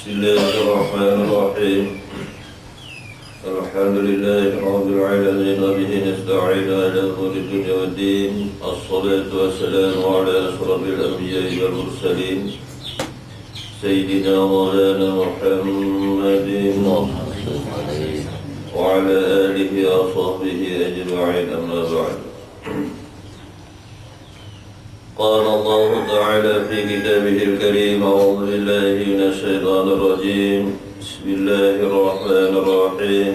Bismillahirrahmanirrahim. Alhamdulillahi rabbil alamin wa bihi nasta'in ala umuri dunya waddin. Assalatu wassalamu ala asrafil anbiya'i wal mursalin sayyidina maulana Muhammadin wa ala alihi wa sahbihi ajma'in, amma ba'd. قال الله تعالى في كتابه الكريم: أعوذ بالله من الشيطان الرجيم. بسم الله الرحمن الرحيم.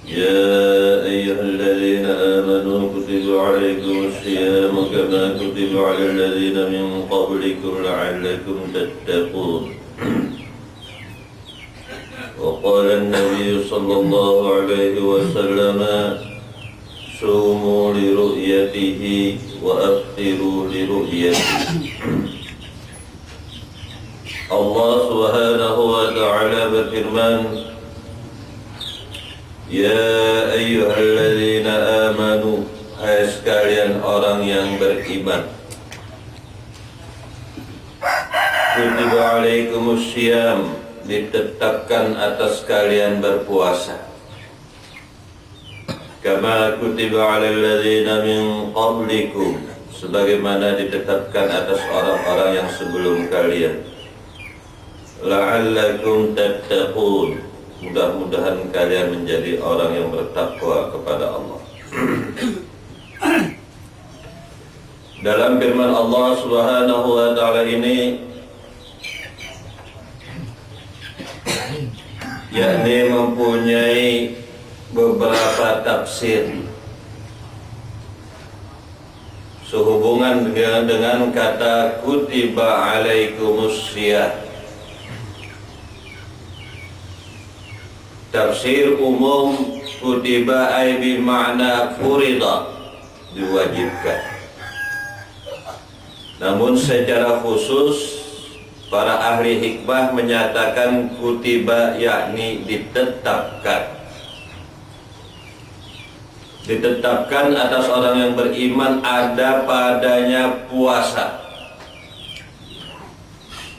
يا أيها الذين آمنوا كتب عليكم الصيام كما كتب على الذين من قبلكم لعلكم تتقون. وقال النبي صلى الله عليه وسلم: صوموا لرؤيته وأفطروا لرؤيته. Allah Subhanahu wa ta'ala berfirman: Ya ayyuhalladzina amanu, hai sekalian orang yang beriman, kutiba alaikumus syiyam, ditetapkan atas kalian berpuasa, kama kutiba alal ladzina min qablikum, sebagaimana ditetapkan atas orang-orang yang sebelum kalian, la'allakum tattaqun, mudah-mudahan kalian menjadi orang yang bertakwa kepada Allah. Dalam firman Allah Subhanahu wa ta'ala ini, yakni mempunyai beberapa tafsir sehubungan dengan kata kutiba alaikumus syiyam. Tafsir umum kutiba ay bimakna furida, diwajibkan. Namun secara khusus para ahli hikmah menyatakan kutiba yakni ditetapkan. Ditetapkan atas orang yang beriman ada padanya puasa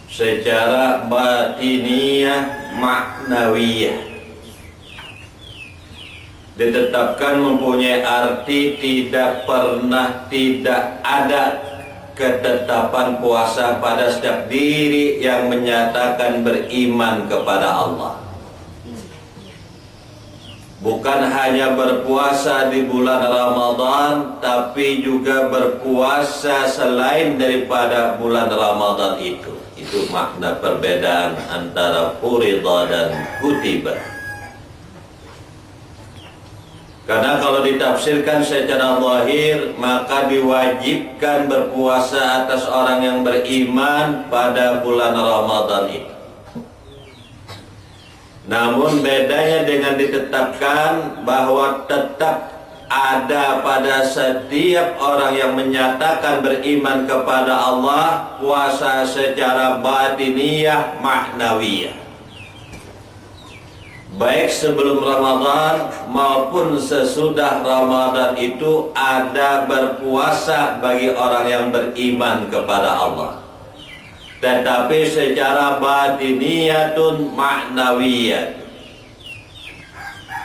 secara batiniyah maknawiyah. Ditetapkan mempunyai arti tidak pernah tidak ada ketetapan puasa pada setiap diri yang menyatakan beriman kepada Allah. Bukan hanya berpuasa di bulan Ramadan, tapi juga berpuasa selain daripada bulan Ramadan itu. Itu makna perbedaan antara furida dan kutiba. Karena kalau ditafsirkan secara zahir, maka diwajibkan berpuasa atas orang yang beriman pada bulan Ramadan itu. Namun bedanya dengan ditetapkan bahwa tetap ada pada setiap orang yang menyatakan beriman kepada Allah puasa secara batiniyah maknawiyah, baik sebelum Ramadan maupun sesudah Ramadan itu ada berpuasa bagi orang yang beriman kepada Allah, tetapi secara batiniyatun maknawiyah.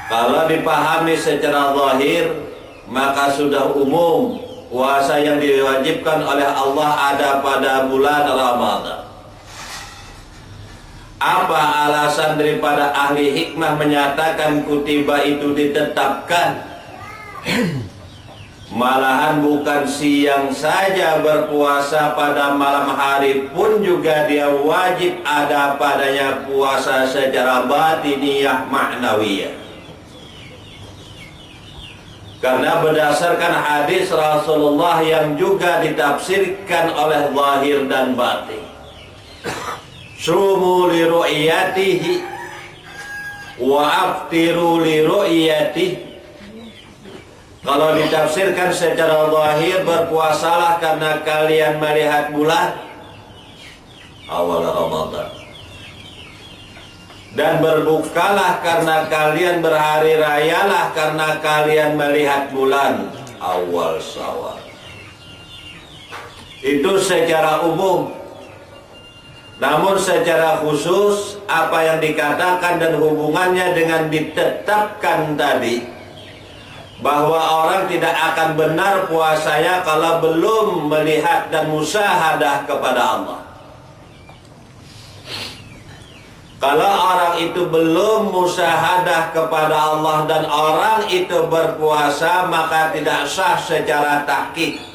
Kalau dipahami secara zahir, maka sudah umum puasa yang diwajibkan oleh Allah ada pada bulan Ramadan. Apa alasan daripada ahli hikmah menyatakan kutiba itu ditetapkan? Malahan bukan siang saja berpuasa, pada malam hari pun juga dia wajib ada padanya puasa secara batiniyah maknawiyah. Karena berdasarkan hadis Rasulullah yang juga ditafsirkan oleh zahir dan batin, sumu li ru'yatihi wa aftiru li ru'yatihi. Kalau ditafsirkan secara zahir, berpuasalah karena kalian melihat bulan awal Ramadan, dan berbukalah karena kalian berhari rayalah karena kalian melihat bulan awal Syawal. Itu secara umum. Namun secara khusus apa yang dikatakan dan hubungannya dengan ditetapkan tadi, bahwa orang tidak akan benar puasanya kalau belum melihat dan musyahadah kepada Allah. Kalau orang itu belum musyahadah kepada Allah dan orang itu berpuasa, maka tidak sah secara tahqiq.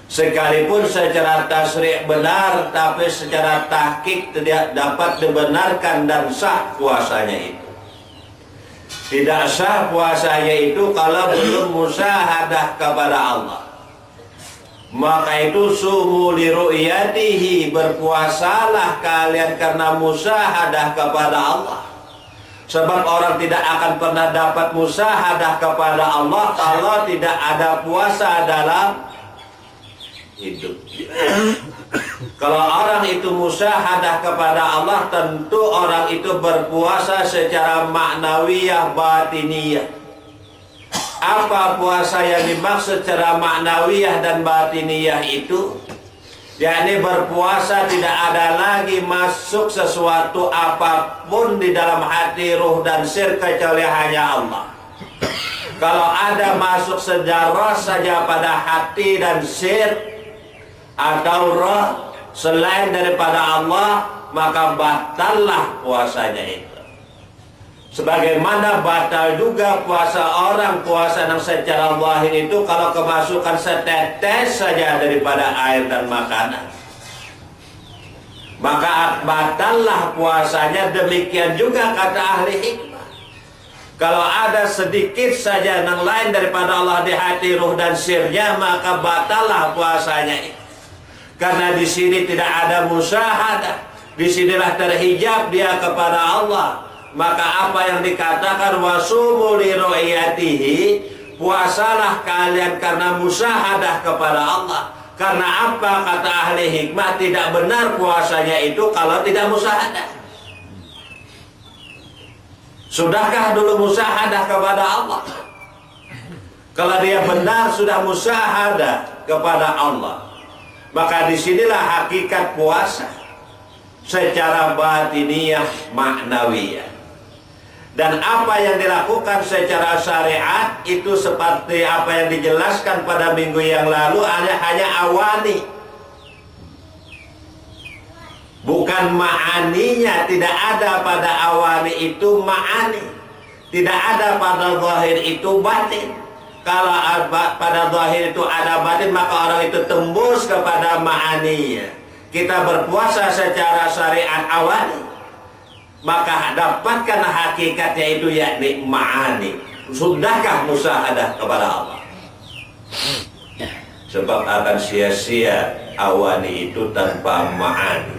Sekalipun secara tasri' benar, tapi secara tahqiq tidak dapat dibenarkan dan sah puasanya itu. Tidak sah puasanya itu kalau belum musyahadah kepada Allah. Maka itu sumu li ru'yatihi, berpuasalah kalian karena musyahadah kepada Allah. Sebab orang tidak akan pernah dapat musyahadah kepada Allah kalau tidak ada puasa dalam hidup. Kalau orang itu musyahadah kepada Allah, tentu orang itu berpuasa secara maknawiyah batiniyah. Apa puasa yang dimaksud secara maknawiyah dan batiniyah itu? Yakni berpuasa tidak ada lagi masuk sesuatu apapun di dalam hati, ruh dan sir kecuali hanya Allah. Kalau ada masuk sejarah saja pada hati dan sir atau roh selain daripada Allah, maka batallah puasanya itu. Sebagaimana batal juga puasa orang, puasa yang secara zahir itu kalau kemasukan setetes saja daripada air dan makanan, maka batallah puasanya. Demikian juga kata ahli hikmah, kalau ada sedikit saja yang lain daripada Allah di hati, ruh dan sirnya, maka batallah puasanya itu. Karena di sini tidak ada musyahadah, di sinilah terhijab dia kepada Allah. Maka apa yang dikatakan wasumu li ru'yatihi, puasalah kalian karena musyahadah kepada Allah. Karena apa kata ahli hikmah, tidak benar puasanya itu kalau tidak musyahadah. Sudahkah dulu musyahadah kepada Allah? Kalau dia benar sudah musyahadah kepada Allah, maka disinilah hakikat puasa secara batiniyah maknawiyah. Dan apa yang dilakukan secara syariat itu seperti apa yang dijelaskan pada minggu yang lalu, hanya awani, bukan ma'aninya. Tidak ada pada awani itu ma'ani, tidak ada pada zahir itu batin. Kalau pada zahir itu ada batin, maka orang itu tembus kepada ma'aninya. Kita berpuasa secara syariat awani, maka dapatkan hakikatnya itu, yakni ma'ani. Sudahkah musyahadah kepada Allah? Sebab akan sia-sia awani itu tanpa ma'ani.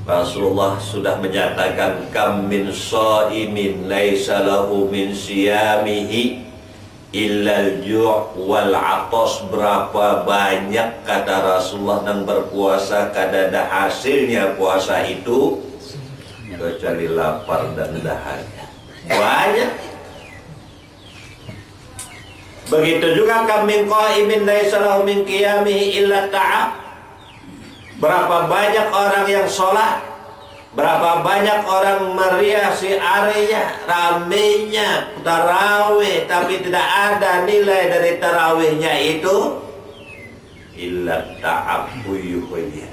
Rasulullah sudah menyatakan, kam min shaimin laisa lahu min siyamihi illal ju' wal 'atas. Berapa banyak kata Rasulullah yang berpuasa kada ada hasilnya puasa itu kecuali lapar dan dahaga. Banyak. Begitu juga kam min qaimin laisa lahu min qiyamihi illa ta'ab. Berapa banyak orang yang sholat, berapa banyak orang meriasi arinya, ramenya tarawih, tapi tidak ada nilai dari tarawihnya itu illa ta'abuyuhnya.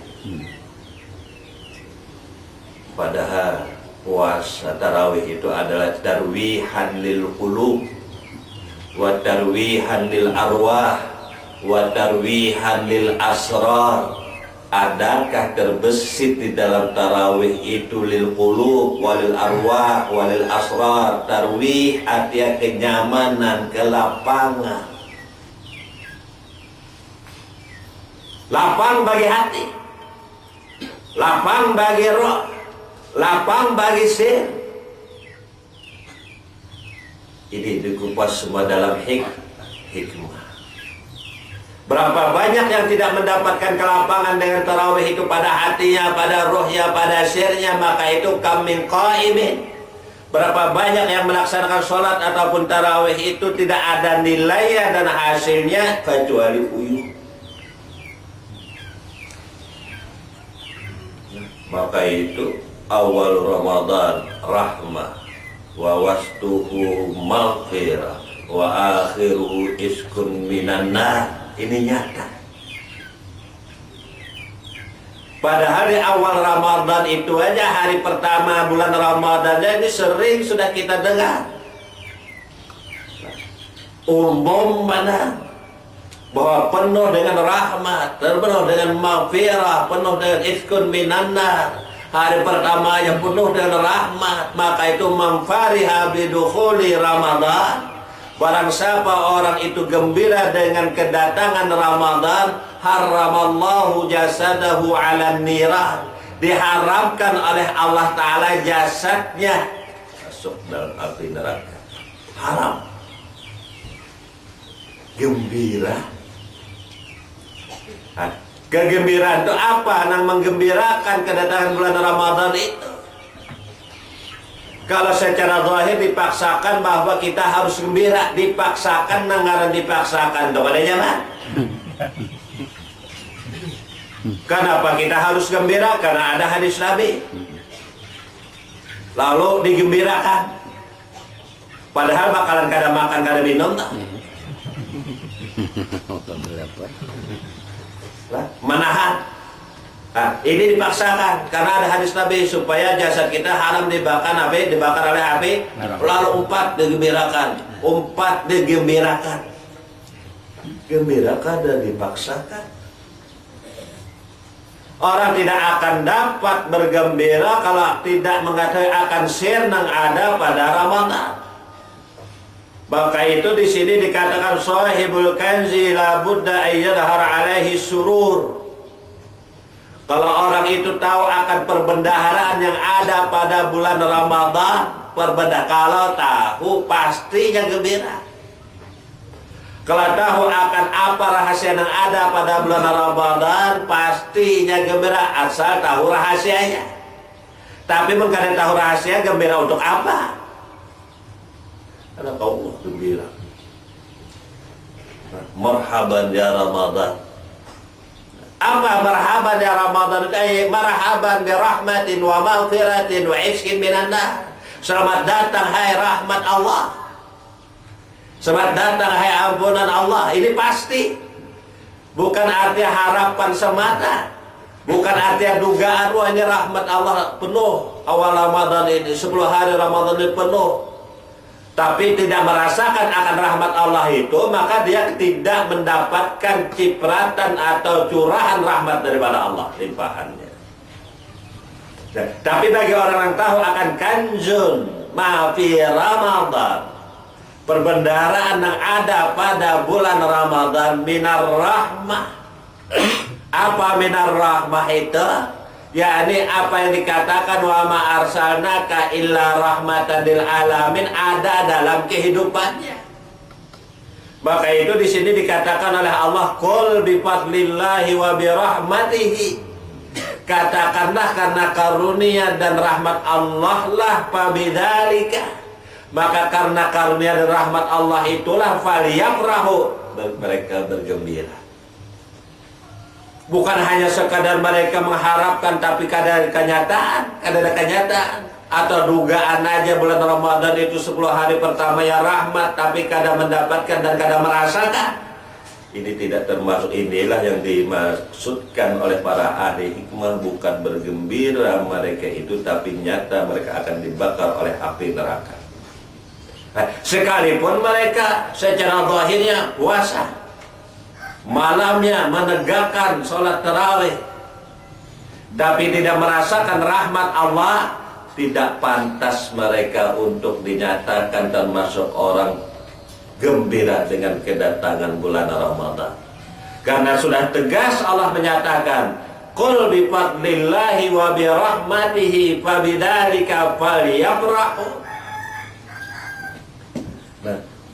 Padahal puasa tarawih itu adalah tarwihan lil qulub wa tarwihan lil arwah wa tarwihan lil asrar. Adakah terbesit di dalam tarawih itu lil qulub walil arwah walil asrar? Tarwih artinya kenyamanan, kelapangan, lapang bagi hati, lapang bagi roh, lapang bagi sir. Ini dikupas semua dalam hikmah. Berapa banyak yang tidak mendapatkan kelapangan dengan tarawih itu pada hatinya, pada rohnya, pada sirnya. Maka itu kam min qaimin. Berapa banyak yang melaksanakan sholat ataupun tarawih itu tidak ada nilainya dan hasilnya kecuali uyuh. Maka itu awal Ramadan rahmah, wa wastuhu maghfirah, wa akhiruhu iskun minan nar. Ini nyata. Pada hari awal Ramadan itu aja, hari pertama bulan Ramadannya ini sering sudah kita dengar. Umum mana? Bahwa penuh dengan rahmat, penuh dengan maghfirah, penuh dengan iskun minan nar. Hari pertamanya penuh dengan rahmat, maka itu manfariha bidukhuli Ramadan. Barang siapa orang itu gembira dengan kedatangan Ramadan, haramallahu jasadahu ala niran. Diharamkan oleh Allah Ta'ala jasadnya masuk dalam api neraka. Haram. Gembira. Kegembiraan itu apa? Yang menggembirakan kedatangan bulan Ramadan itu. Kalau secara zahir dipaksakan bahwa kita harus gembira, dipaksakan, nangaran dipaksakan kepada zaman. Kenapa kita harus gembira? Karena ada hadis Nabi. Lalu digembirakan. Padahal bakalan kada makan, kada minum tak? Menahan. Nah, ini dipaksakan karena ada hadis Nabi supaya jasad kita haram dibakar oleh api. Lalu 4 digembirakan, 4 digembirakan. Gembirakan dan dipaksakan. Orang tidak akan dapat bergembira kalau tidak mengetahui akan sir yang ada pada Ramadan. Maka itu di sini dikatakan sahibul kanzi la budda ayyadhar alaihi surur. Kalau orang itu tahu akan perbendaharaan yang ada pada bulan Ramadan, kalau tahu pastinya gembira. Kalau tahu akan apa rahasia yang ada pada bulan Ramadan, pastinya gembira asal tahu rahasianya. Tapi mengkadang tahu rahasia, gembira untuk apa? Karena Allah gembira. Marhaban ya Ramadan. Apa marhaban ya Ramadan? Marhaban bi rahmatin wa maghfiratin wa iskin minan nar. Selamat datang hai rahmat Allah. Selamat datang hai ampunan Allah. Ini pasti. Bukan artinya harapan semata. Bukan artinya dugaan wah ini rahmat Allah penuh. Awal Ramadan ini 10 hari Ramadan ini penuh. Tapi tidak merasakan akan rahmat Allah itu, maka dia tidak mendapatkan cipratan atau curahan rahmat daripada Allah, limpahannya. Nah, tapi bagi orang yang tahu akan kanjun mafi Ramadan, perbendaharaan yang ada pada bulan Ramadan, minar rahmah. Apa minar rahmah itu? yakni apa yang dikatakan wa ma arsalnaka illa rahmatan lil alamin ada dalam kehidupannya. Maka itu di sini dikatakan oleh Allah qul bi fadlillahi wa bi rahmatihi. Katakanlah karena karunia dan rahmat Allah lah pabidzalika. Maka karena karunia dan rahmat Allah itulah falyafrahu, mereka bergembira. Bukan hanya sekadar mereka mengharapkan, tapi kadang kenyataan atau dugaan aja bulan Ramadan itu 10 hari pertama ya rahmat, tapi kadang mendapatkan dan kadang merasakan. Ini tidak termasuk, inilah yang dimaksudkan oleh para ahli hikmah, bukan bergembira mereka itu, tapi nyata mereka akan dibakar oleh api neraka. Sekalipun mereka secara zahirnya puasa, malamnya menegakkan sholat tarawih, tapi tidak merasakan rahmat Allah, tidak pantas mereka untuk dinyatakan termasuk orang gembira dengan kedatangan bulan Ramadan. Karena sudah tegas Allah menyatakan qul bi fadlillahi wa bi rahmatihi fabidzalika falyafrahu.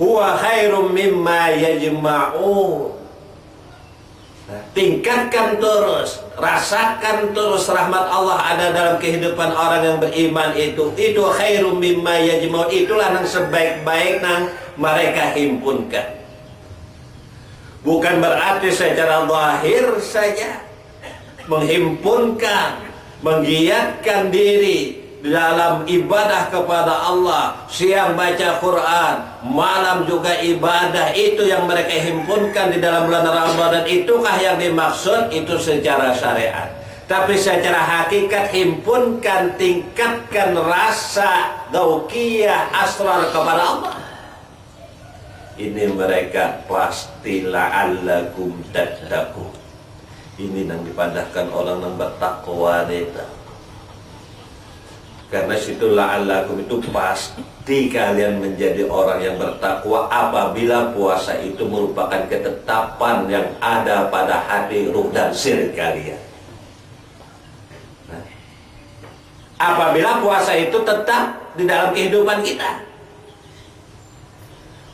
Huwa khairum mimma yajma'un. Tingkatkan terus, rasakan terus rahmat Allah ada dalam kehidupan orang yang beriman itu khairum mimma yajma'un, itulah yang sebaik-baik yang mereka himpunkan. Bukan berarti secara zahir saja menghimpunkan menggiatkan diri di dalam ibadah kepada Allah, siang baca Quran, malam juga ibadah, itu yang mereka himpunkan di dalam bulan Ramadan. Itukah yang dimaksud? Itu secara syariat. Tapi secara hakikat himpunkan, tingkatkan rasa gaukiyah asrar kepada Allah. Ini mereka pasti la'allakum tattaqun. Ini yang dipandangkan orang yang bertakwa itu. Karena situ la'allakum itu pasti kalian menjadi orang yang bertakwa apabila puasa itu merupakan ketetapan yang ada pada hati, ruh dan sir kalian. Nah, apabila puasa itu tetap di dalam kehidupan kita,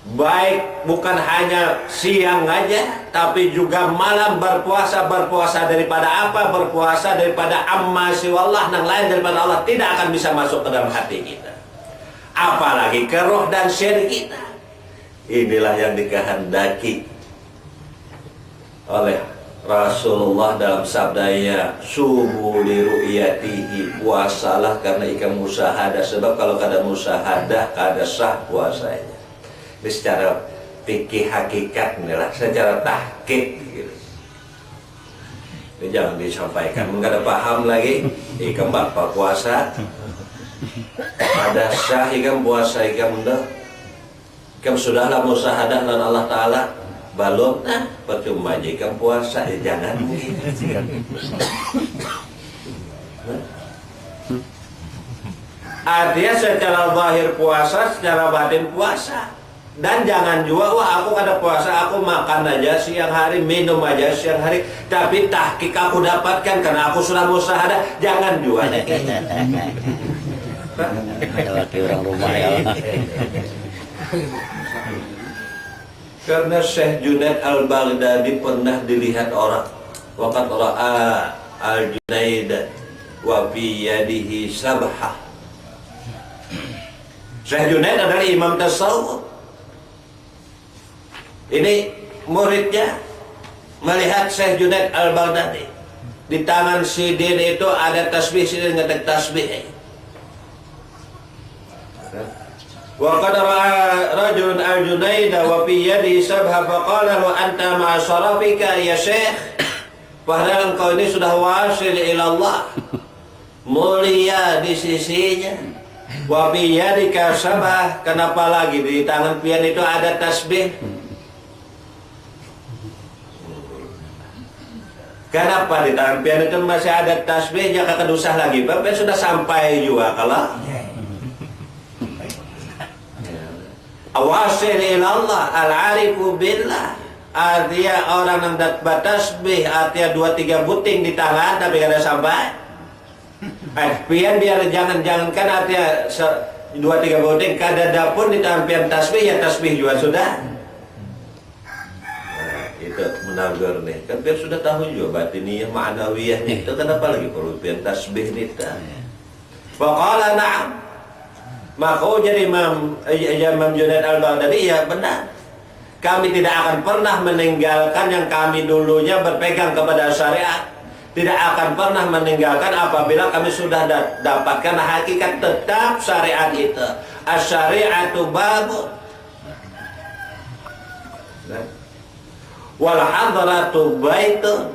baik bukan hanya siang aja, tapi juga malam berpuasa. Berpuasa daripada apa? Berpuasa daripada amma siwallah, yang lain daripada Allah tidak akan bisa masuk ke dalam hati kita, apalagi ke roh dan sir kita. Inilah yang dikehendaki oleh Rasulullah dalam sabdanya, sumu li ru'yatihi, puasalah karena ikan musahadah. Sebab kalau kada musahadah, kada sah puasanya. Ini secara fikih hakikat inilah, secara tahqiq gitu. Ini jangan disampaikan, enggak ada paham lagi. Ikan bapak puasa, ada sah ikan puasa ikan dah. Ikan sudahlah musahadah dan Allah Taala balon, nah percuma aja ikan puasa, jangan. Artinya secara zahir puasa, secara batin puasa. Dan jangan juga, wah aku kada puasa, aku makan aja siang hari, minum aja siang hari, tapi tahqiq aku dapatkan karena aku sudah musahadah. Jangan juga. Ada laki orang rumah ya. Karena Syekh Junaid al-Baghdadi pernah dilihat orang, waqad ra'a al-Junaid wa fi yadihi sabhah. Syekh Junaid adalah imam tasawuf. Ini muridnya melihat Syekh Junaid al-Baghdadi, di tangan sidin itu ada tasbih, sidin ngetek tasbih. Wa qad ra'a rajulun al-Junaid wa fi yadihi sabha faqala lahu anta ma'a sarafika ya Syekh, padahal engkau ini sudah wasil ila Allah, mulia di sisinya. Wa fi yadika sabah, kenapa lagi di tangan pian itu ada tasbih? Kenapa di tangan pian itu masih ada tasbihnya? Kakak usah lagi, bapak sudah sampai juga kalau awasil ilallah al-arifu billah, artinya orang yang dapat tasbih, artinya 2-3 buting di tangan tapi kada sampai. Pian biar jangankan artinya 2-3 buting kada dapun di tangan pian tasbih, ya tasbih juga sudah. Itu menagar nih, kan biar sudah tahu juga batiniyah ma'nawiyah itu, kenapa lagi perlu pian tasbih nih? Faqala na'am, maka jadi Imam Junaid al-Baghdadi, ya benar, kami tidak akan pernah meninggalkan yang kami dulunya berpegang kepada syariat, tidak akan pernah meninggalkan apabila kami sudah dapatkan hakikat tetap syariat itu. As-syari'atu babun wal hadratu baitun,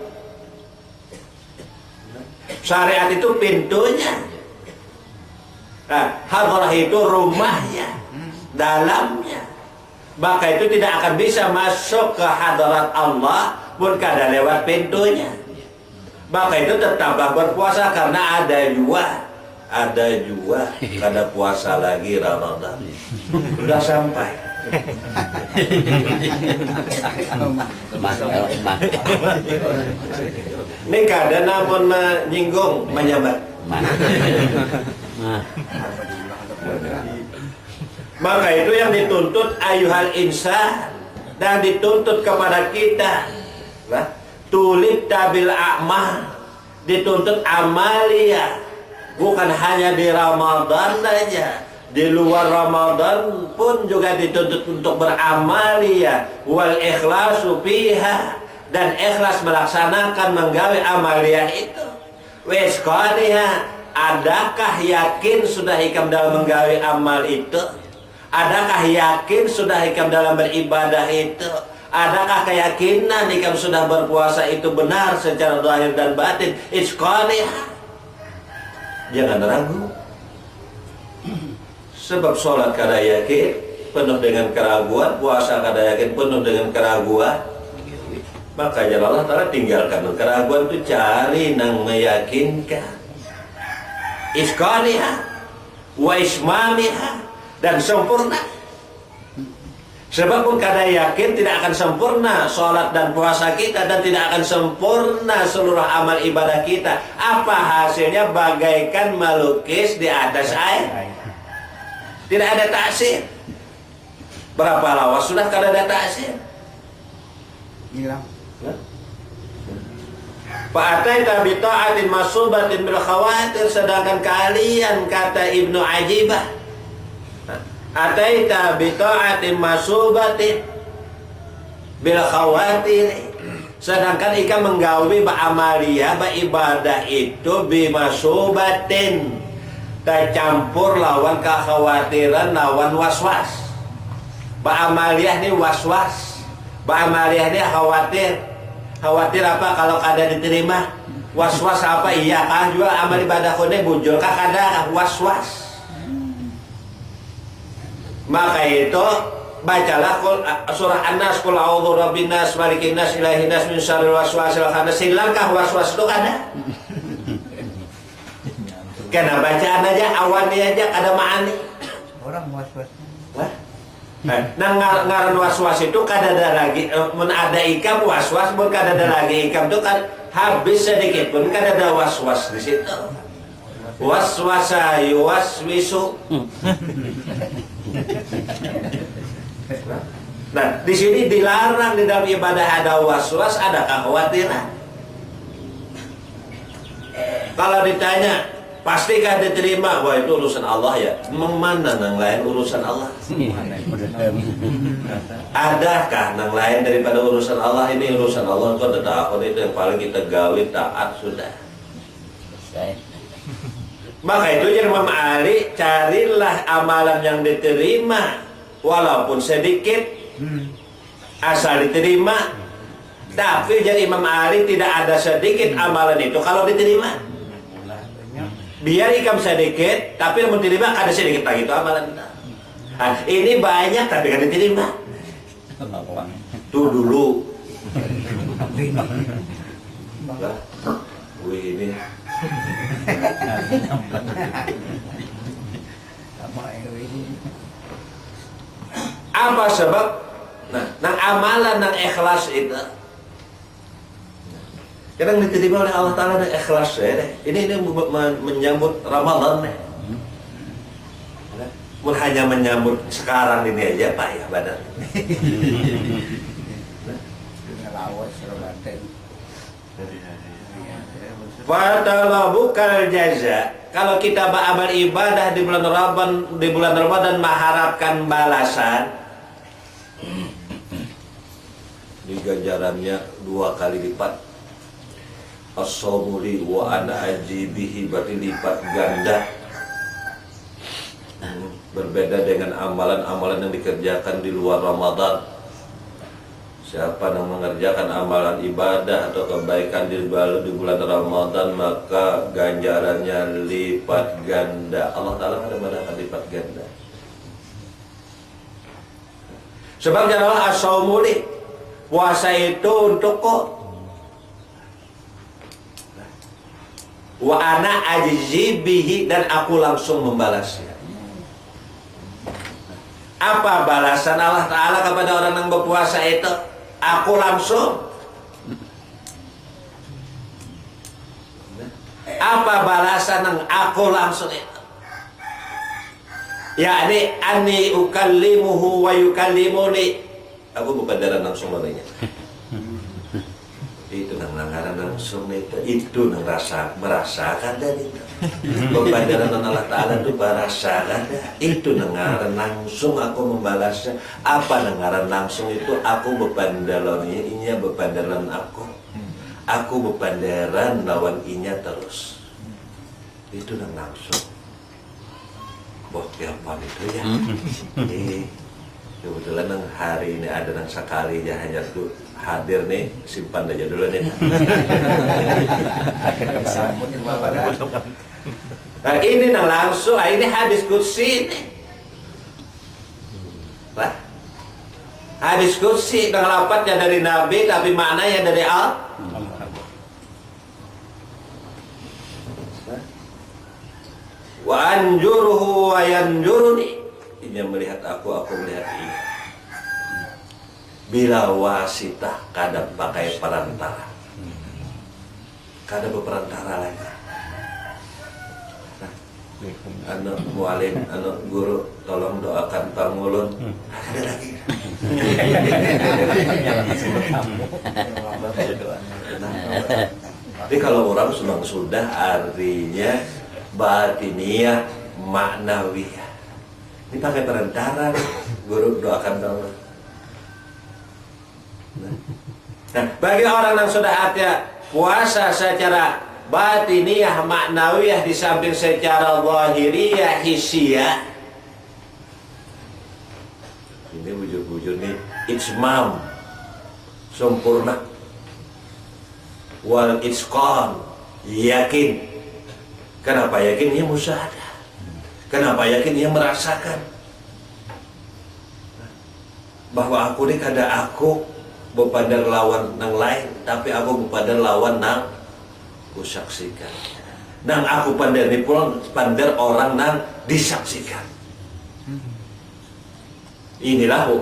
syariat itu pintunya, hadrah itu rumahnya, dalamnya. Maka itu tidak akan bisa masuk ke hadrat Allah pun kada lewat pintunya. Maka itu tetaplah berpuasa, karena ada juga kada puasa lagi Ramadan. Sudah sampai. Ini kada namun menyinggung, menyambat. Maka itu yang dituntut ayuhal insan, dan dituntut kepada kita, tulib tabil a'mal, dituntut amalia, bukan hanya di Ramadan saja, di luar Ramadan pun juga dituntut untuk beramalia, wal ikhlasu fiha, dan ikhlas melaksanakan menggawe amalia itu. Wes qaniha, adakah yakin sudah hikam dalam menggawe amal itu? Adakah yakin sudah hikam dalam beribadah itu? Adakah keyakinan hikam sudah berpuasa itu benar secara zahir dan batin? Isqaniha, jangan ragu. Sebab sholat kada yakin penuh dengan keraguan, puasa kada yakin penuh dengan keraguan. Makanya Allah Ta'ala tinggalkan keraguan itu, cari nang meyakinkan. Isqaniha wa ismamiha, dan sempurna. Sebab pun kada yakin tidak akan sempurna sholat dan puasa kita, dan tidak akan sempurna seluruh amal ibadah kita. Apa hasilnya? Bagaikan melukis di atas air, tidak ada taksir. Berapa lawas sudah kada ada taksir, hilang. Fa'ataita bi ta'atin masubatin bil khawatir, sedangkan kalian, kata Ibnu Ajibah, ataita bi ta'atin masubatin bil khawatir, sedangkan ika menggawe ba amalia ba ibadah itu bi masubatin, tercampur lawan kekhawatiran, lawan waswas. Ba amaliyah ini waswas, ba amaliyah ini khawatir. Khawatir apa kalau kada diterima? Was-was apa? Iya kah juga amal ibadah kode muncul kah kada was-was? Maka itu bacalah surah An-Nas, qul a'udzu birabbin nas, malikin nas, ilahin nas, min syarril waswasil khannas. Hilangkah was-was itu kada? Karena bacaan aja, awalnya aja kada ma'ani. Orang was-was. Nah ngaran was-was itu kada ada lagi, mun ada ikam was-was, mun kada ada lagi ikam itu kan habis sedikit pun kada ada was-was di situ. Waswasa yuwaswisu. Nah di sini dilarang, di dalam ibadah ada was-was, ada kekhawatiran. Kalau ditanya pastikah diterima? Wah itu urusan Allah ya. Mana nang lain urusan Allah? Adakah nang lain daripada urusan Allah? Ini urusan Allah. Kau tetap aku itu yang paling kita gawe taat sudah. Maka itu Imam Ali, carilah amalan yang diterima walaupun sedikit, asal diterima. Tapi jadi Imam Ali tidak ada sedikit amalan itu kalau diterima. Biar ikam sedikit, tapi yang diterima ada sedikit lagi itu amalan kita. Nah, ini banyak tapi kan diterima. Tuh dulu. Wih ini. Apa sebab? Nah, amalan yang ikhlas itu kadang diterima oleh Allah Ta'ala dan ikhlas ya. Ini menyambut Ramadan nih. Mun hanya menyambut sekarang ini aja Pak ya badan. Fatalabukal jaza. Kalau kita beramal ibadah di bulan Ramadan mengharapkan balasan, di ganjarannya 2 kali lipat. As-sawmuli wa ana ajibihi, berarti lipat ganda. Berbeda dengan amalan-amalan yang dikerjakan di luar Ramadan. Siapa yang mengerjakan amalan ibadah atau kebaikan di bulan Ramadan, maka ganjarannya lipat ganda. Allah Ta'ala kadang-kadang lipat ganda. Sebabnya adalah as-sawmuli, puasa itu untuk kok. Wa ana ajibihi, dan aku langsung membalasnya. Apa balasan Allah Ta'ala kepada orang yang berpuasa itu? Aku langsung. Apa balasan yang aku langsung itu? Yakni anni ukallimuhu wa yukallimuni. Aku berbicara langsung olehnya. Itu nang langaran langsung itu nang merasakan dari itu. Pembadaran Allah Ta'ala itu merasakan itu nangaran langsung aku membalasnya. Apa nangaran langsung itu? Aku bebandalannya, ini bebandalan aku. Aku bepanderan lawan inya terus. Itu nang langsung. Boh, tiapan itu ya. Kebetulan nang hari ini ada nang sekali ya hanya tuh hadir nih, simpan aja dulu nih. Nah, ini nang langsung, ini hadis qudsi ini. Lah, hadis qudsi nang lapatnya dari Nabi tapi maknanya dari Allah. Wa anjuruhu wa yanjuruni. Ia melihat aku melihat ia. Bila wasitah kada pakai perantara. Kada berperantara lagi. Nah, anu mualim, anu guru, tolong doakan Pangulun. Ada lagi. Tapi kalau orang sudah artinya batiniyah, maknawiyah. Ini pakai perantara, guru doakan tolong. Nah, bagi orang yang sudah ada puasa secara batiniyah, maknawiyah di samping secara zahiriyah, hissiyah, ini wujud-wujud nih itmam, sempurna, wal itqan, yakin. Kenapa yakin? Ia musyahadah. Kenapa yakin? Ia merasakan bahwa aku ini kada aku bepadar lawan nang lain, tapi aku bepadar lawan nang ku saksikan. Nang aku pandar ni pun pandar orang nang disaksikan. Inilah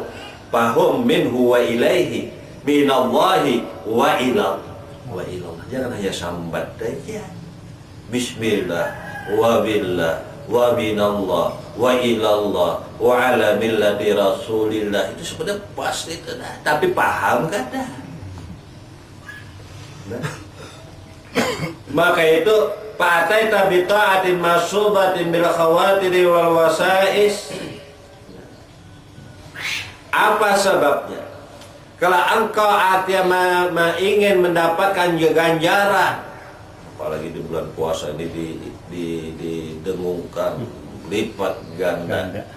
fahum minhu wa ilaihi minallahi wa ilallah. Jangan hanya sambat saja. Bismillah wa billah wa minallah wa ilallah wa ala millati rasulillah. Itu sebenarnya pasti itu dah. Tapi paham kan dah? Nah. Maka itu patai tabi ta'atin masubatin bil khawatiri wal wasais. Apa sebabnya? Kalau engkau artinya ingin mendapatkan ganjaran, apalagi di bulan puasa ini didengungkan lipat ganda.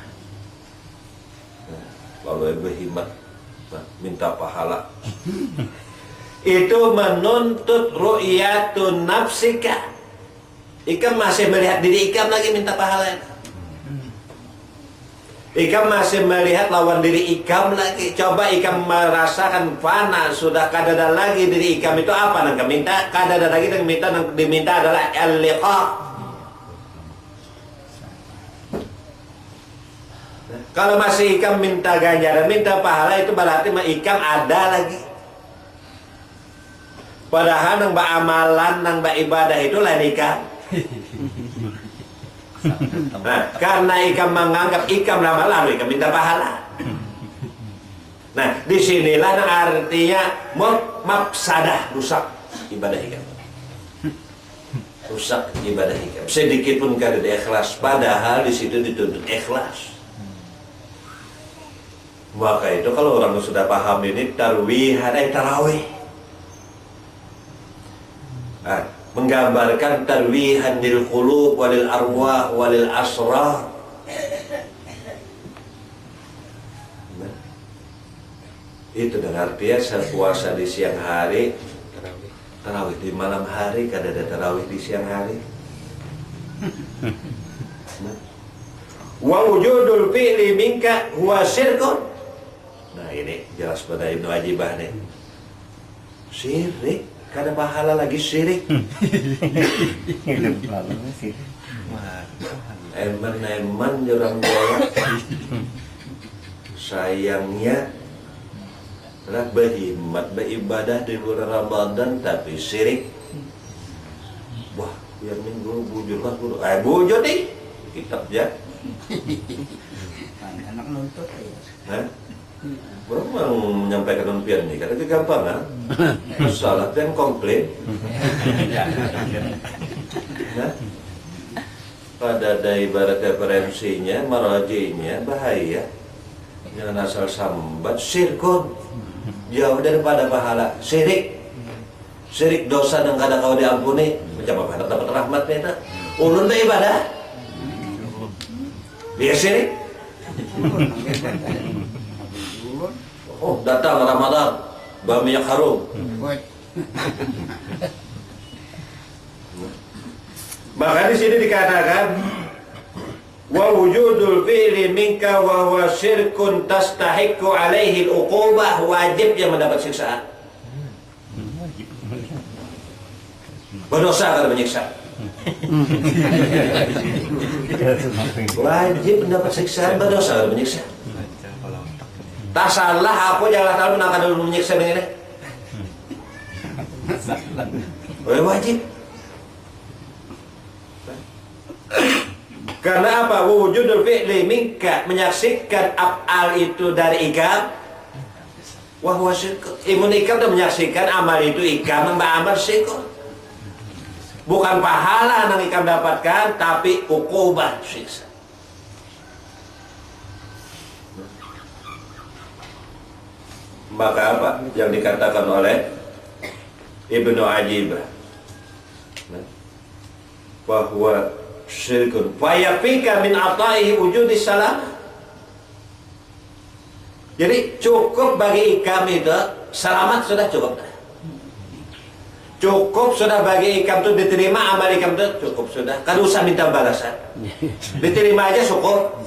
Lalu berhimat minta pahala. Itu menuntut ru'yatun nafsika. Ikam masih melihat diri ikam lagi minta pahala. Ikam masih melihat lawan diri ikam lagi. Coba ikam merasakan fana, sudah kadada lagi diri ikam itu apa nang minta? Kadada lagi nang diminta adalah al-liqa. Kalau masih ikam minta ganjaran, minta pahala, itu berarti ikam ada lagi. Padahal nang amalan, nang ibadah itu lain ikam. Nah, karena ikam menganggap ikam lama lalu ikam minta pahala. Nah, disinilah artinya mafsadah, rusak ibadah ikam. Rusak ibadah ikam. Sedikit pun kada ikhlas, padahal di situ dituntut ikhlas. Maka itu kalau orang sudah paham ini tarwihan, tarawih. Nah, menggambarkan tarwihan lil qulub walil arwah walil asrar. Nah, itu dengan artinya puasa di siang hari, tarawih di malam hari, kada ada tarawih di siang hari. Nah, wa wujudul fi'li minka huwa syirkun. Nah, ini jelas pada Ibnu Ajibah nih. Syirik, kada pahala lagi syirik. Eman jurang bola. Sayangnya telah berhimmat beribadah di bulan Ramadan tapi syirik. Wah, biar minggu bujurlah guru. Bujur nih kitab ya. Anak nuntut ya. Hah? Belum mau menyampaikan impian ini karena kegampangan. Salah dan komplain. Nah, pada ada ibarat referensinya, marajinya bahaya. Jangan asal sambat, syirkun. Jauh daripada pahala, syirik. Syirik dosa dan kada kau diampuni. Macam apa dapat rahmat beta? Ulun teh ibadah. Dia syirik. Oh, datang Ramadan, bawa minyak harum. Maka di sini dikatakan wa wujudul fi'li minka wa huwa syirkun tastahiqu alaihi al-uqubah, wajib yang mendapat siksaan. Berdosa kalau menyiksa. Wajib mendapat siksaan, berdosa kalau menyiksa. Tak salah aku jangan tahu nak dulu menyiksa dengan ini. Wajib. Karena apa? Wujudul fi'li minka, menyaksikan af'al itu dari ikam. Wah imun ikam itu menyaksikan amal itu ikam, amal syukur. Bukan pahala yang ikam dapatkan, tapi uqubah, siksa. Maka apa yang dikatakan oleh Ibnu Ajibah bahwa syirkun fayafika min ata'ihi wujudis salam. Jadi cukup bagi ikam itu selamat sudah cukup. Cukup sudah bagi ikam itu diterima amal ikam itu cukup sudah. Kan usah minta balasan. Diterima aja syukur.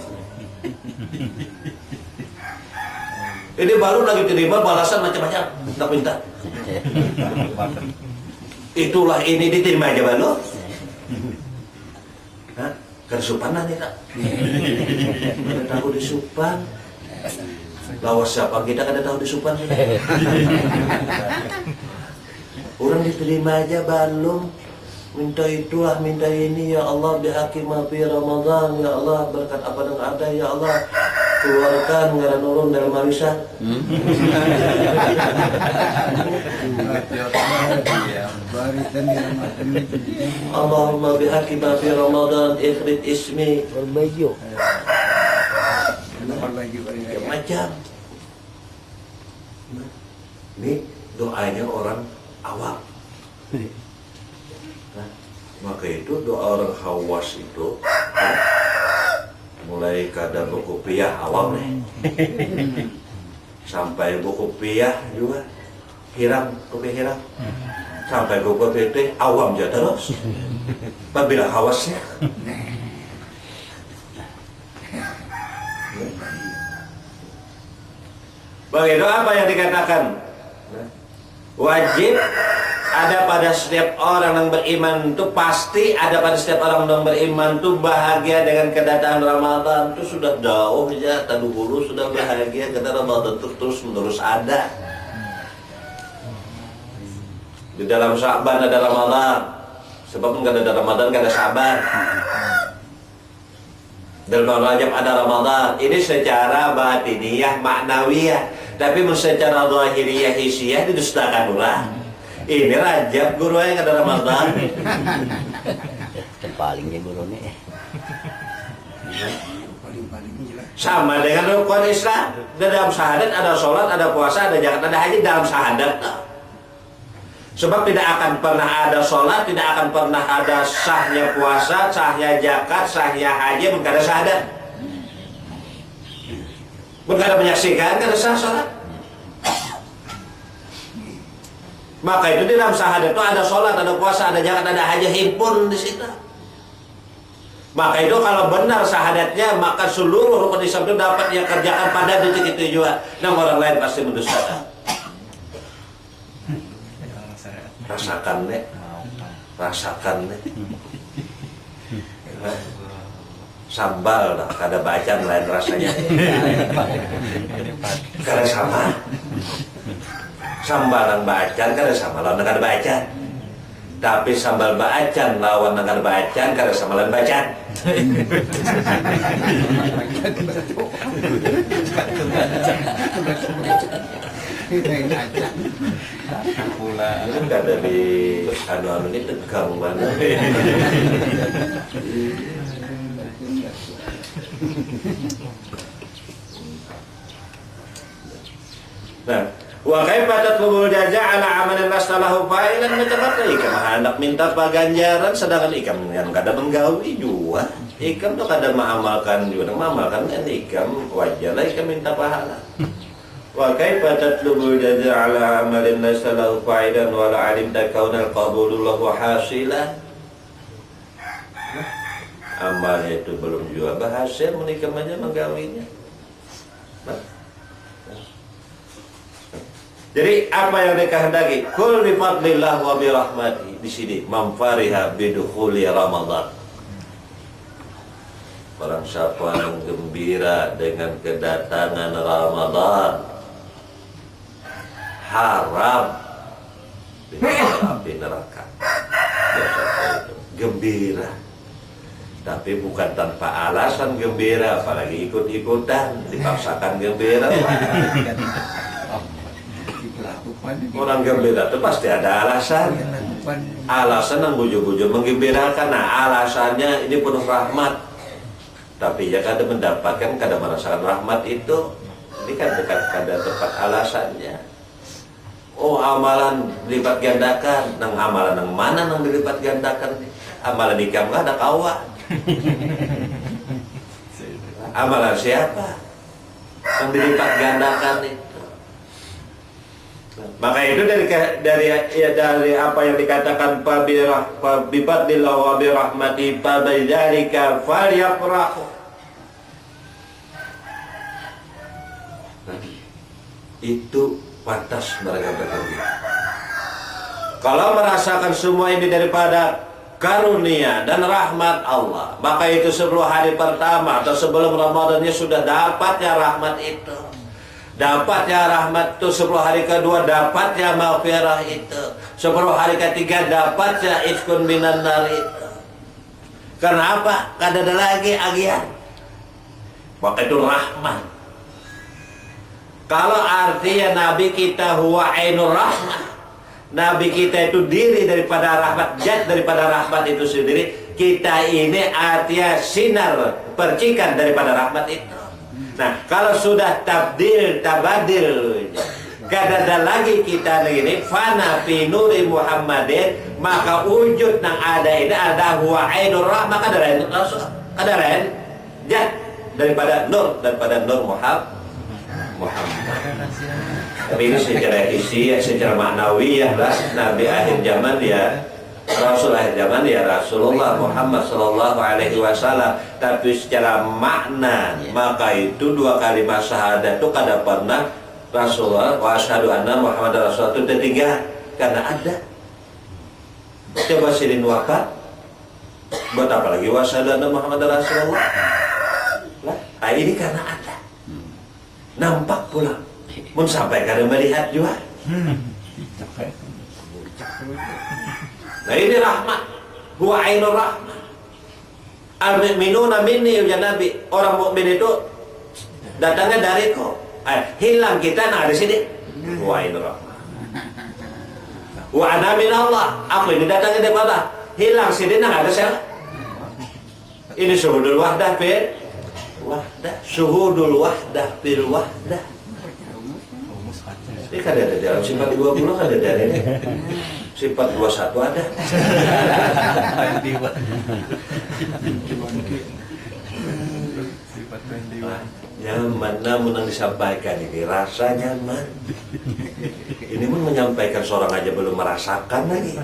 Ini baru lagi terima balasan macam-macam. Tak minta. Itulah ini diterima aja baru. Hah? Kesupanan nih tak? Kita tahu di Supan. Lawas siapa kita kada tahu di Supan. Orang diterima aja belum. Minta itulah, minta ini, ya Allah bihaqi ma fi Ramadan, ya Allah berkat apa yang ada, ya Allah keluarkan ngaran urun dalam warisan. Allahumma bihaqi ma fi Ramadan ikhrij ismi Berbaju. macam. Ini doanya orang awam. Nah, maka itu doa orang Hawas itu mulai kada buku piyah awam nih sampai buku piyah juga hiram, kopi hiram sampai buku piyah awam aja terus. Apabila Hawasnya begitu apa yang dikatakan wajib ada pada setiap orang yang beriman itu, pasti ada pada setiap orang yang beriman itu bahagia dengan kedatangan Ramadan. Itu sudah jauh ya, tadi dulu sudah bahagia karena Ramadan itu terus menerus ada. Di dalam Sya'ban ada Ramadan, sebab nggak ada Ramadan nggak ada Sya'ban. Dalam Rajab ada Ramadan. Ini secara batiniyah maknawiyah, tapi secara zahiriyah hissiyah didustakan ulah. Ini Rajab guru yang ada Ramadan. Palingnya guru nih. Sama dengan rukun Islam. Dalam syahadat ada sholat, ada puasa, ada zakat, ada haji dalam syahadat. Sebab tidak akan pernah ada sholat, tidak akan pernah ada sahnya puasa, sahnya zakat, sahnya haji, bukan ada syahadat. Bukan ada menyaksikan, kan ada sah sholat. Maka itu di dalam syahadat itu ada sholat, ada puasa, ada zakat, ada haji, himpun di situ. Maka itu kalau benar syahadatnya, maka seluruh rukun Islam itu dapat dia kerjakan pada detik itu juga. Dan orang lain pasti mendustakan. Rasakan nih, rasakan nih. Sambal dah, kada bacaan lain rasanya. Kada sama. Sambal dan bacaan kada sama lawan dengan bacaan. Tapi sambal bacaan lawan dengan bacaan kada sama lawan bacaan. Ini kada di anu ini tegang mana. Nah, Wa kaifa tatlubul jazaa ala amalin lastalahu fa'ilan mutafaqqi kama hendak minta ganjaran sedangkan ikam yang kada menggawi juga. Ikam tuh kada mengamalkan juga, mengamalkan kan ikam wajar lah ikam minta pahala. Wa kaifa tatlubul jazaa ala amalin lastalahu fa'ilan wa la alimta kaunal qabulu lahu hasilan. Amalnya itu belum juga berhasil menikah aja menggawinya. Jadi apa yang dikehendaki? Kul bi fadlillah wa bi rahmati. Di sini mamfariha bidukhuli Ramadan. Barang siapa yang gembira dengan kedatangan Ramadan, haram dengan api neraka. Gembira. Tapi bukan tanpa alasan gembira, apalagi ikut-ikutan, dipaksakan gembira. Orang gembira itu pasti ada alasan. Alasan yang bujuk-bujuk menggembirakan. Nah alasannya ini penuh rahmat. Tapi ya kada mendapatkan, kada merasakan rahmat itu. Ini kan dekat kada tepat alasannya. Oh amalan dilipat gandakan. Nang amalan yang mana nang dilipat gandakan? Amalan ikam ada kawan. Amalan siapa? Yang dilipat gandakan itu. Maka itu dari apa yang dikatakan fabifadlillah wa birahmati fabidzalika falyafrahu. Itu pantas mereka bergembira. Kalau merasakan semua ini daripada karunia dan rahmat Allah, maka itu sebelum hari pertama atau sebelum Ramadannya sudah dapatnya rahmat itu. Dapatnya rahmat itu 10 hari kedua, dapatnya maghfirah itu 10 hari ketiga, dapatnya iskun minan nar itu. Karena apa? Kada ada lagi agian. Maka itu rahmat. Kalau artinya Nabi kita huwa ainur rahmah, Nabi kita itu diri daripada rahmat, zat daripada rahmat itu sendiri. Kita ini artinya sinar, percikan daripada rahmat itu. Nah, kalau sudah tabdil, tabadil, kada ada lagi kita ini fana fi nuri Muhammadin, maka wujud yang ada ini ada huwa ainur rahmah, kada lain zat daripada nur Muhammad. Tapi ini secara isi, secara maknawiyah lah, Nabi akhir zaman ya Rasul akhir zaman ya Rasulullah Muhammad sallallahu alaihi wasallam. Tapi secara makna maka itu 2 kalimat syahadat itu kada pernah Rasulullah wa asyhadu anna Muhammadar Rasulullah itu tertinggal karena ada. Coba sirin wafat buat apa lagi wa asyhadu anna Muhammadar Rasulullah. Nah, ini karena ada. Nampak pula. Mun sampai kada melihat juga. Nah ini rahmat, huwa ainur rahmah. Al-mu'minuna minni ya Nabi. Orang mukmin itu datangnya dariku. Hilang kita nah di sini. Huwa ainur rahmah. Wa ana min Allah. Aku ini datangnya dari mana? Hilang sini nah ada saya. Ini syuhudul wahdah fil wahdah. Syuhudul wahdah fil wahdah. Ini kan ada dalam sifat 20 kan ada dari ini. Sifat 21 ada. Nyaman namun yang disampaikan ini rasa nyaman. Ini pun menyampaikan seorang aja belum merasakan lagi.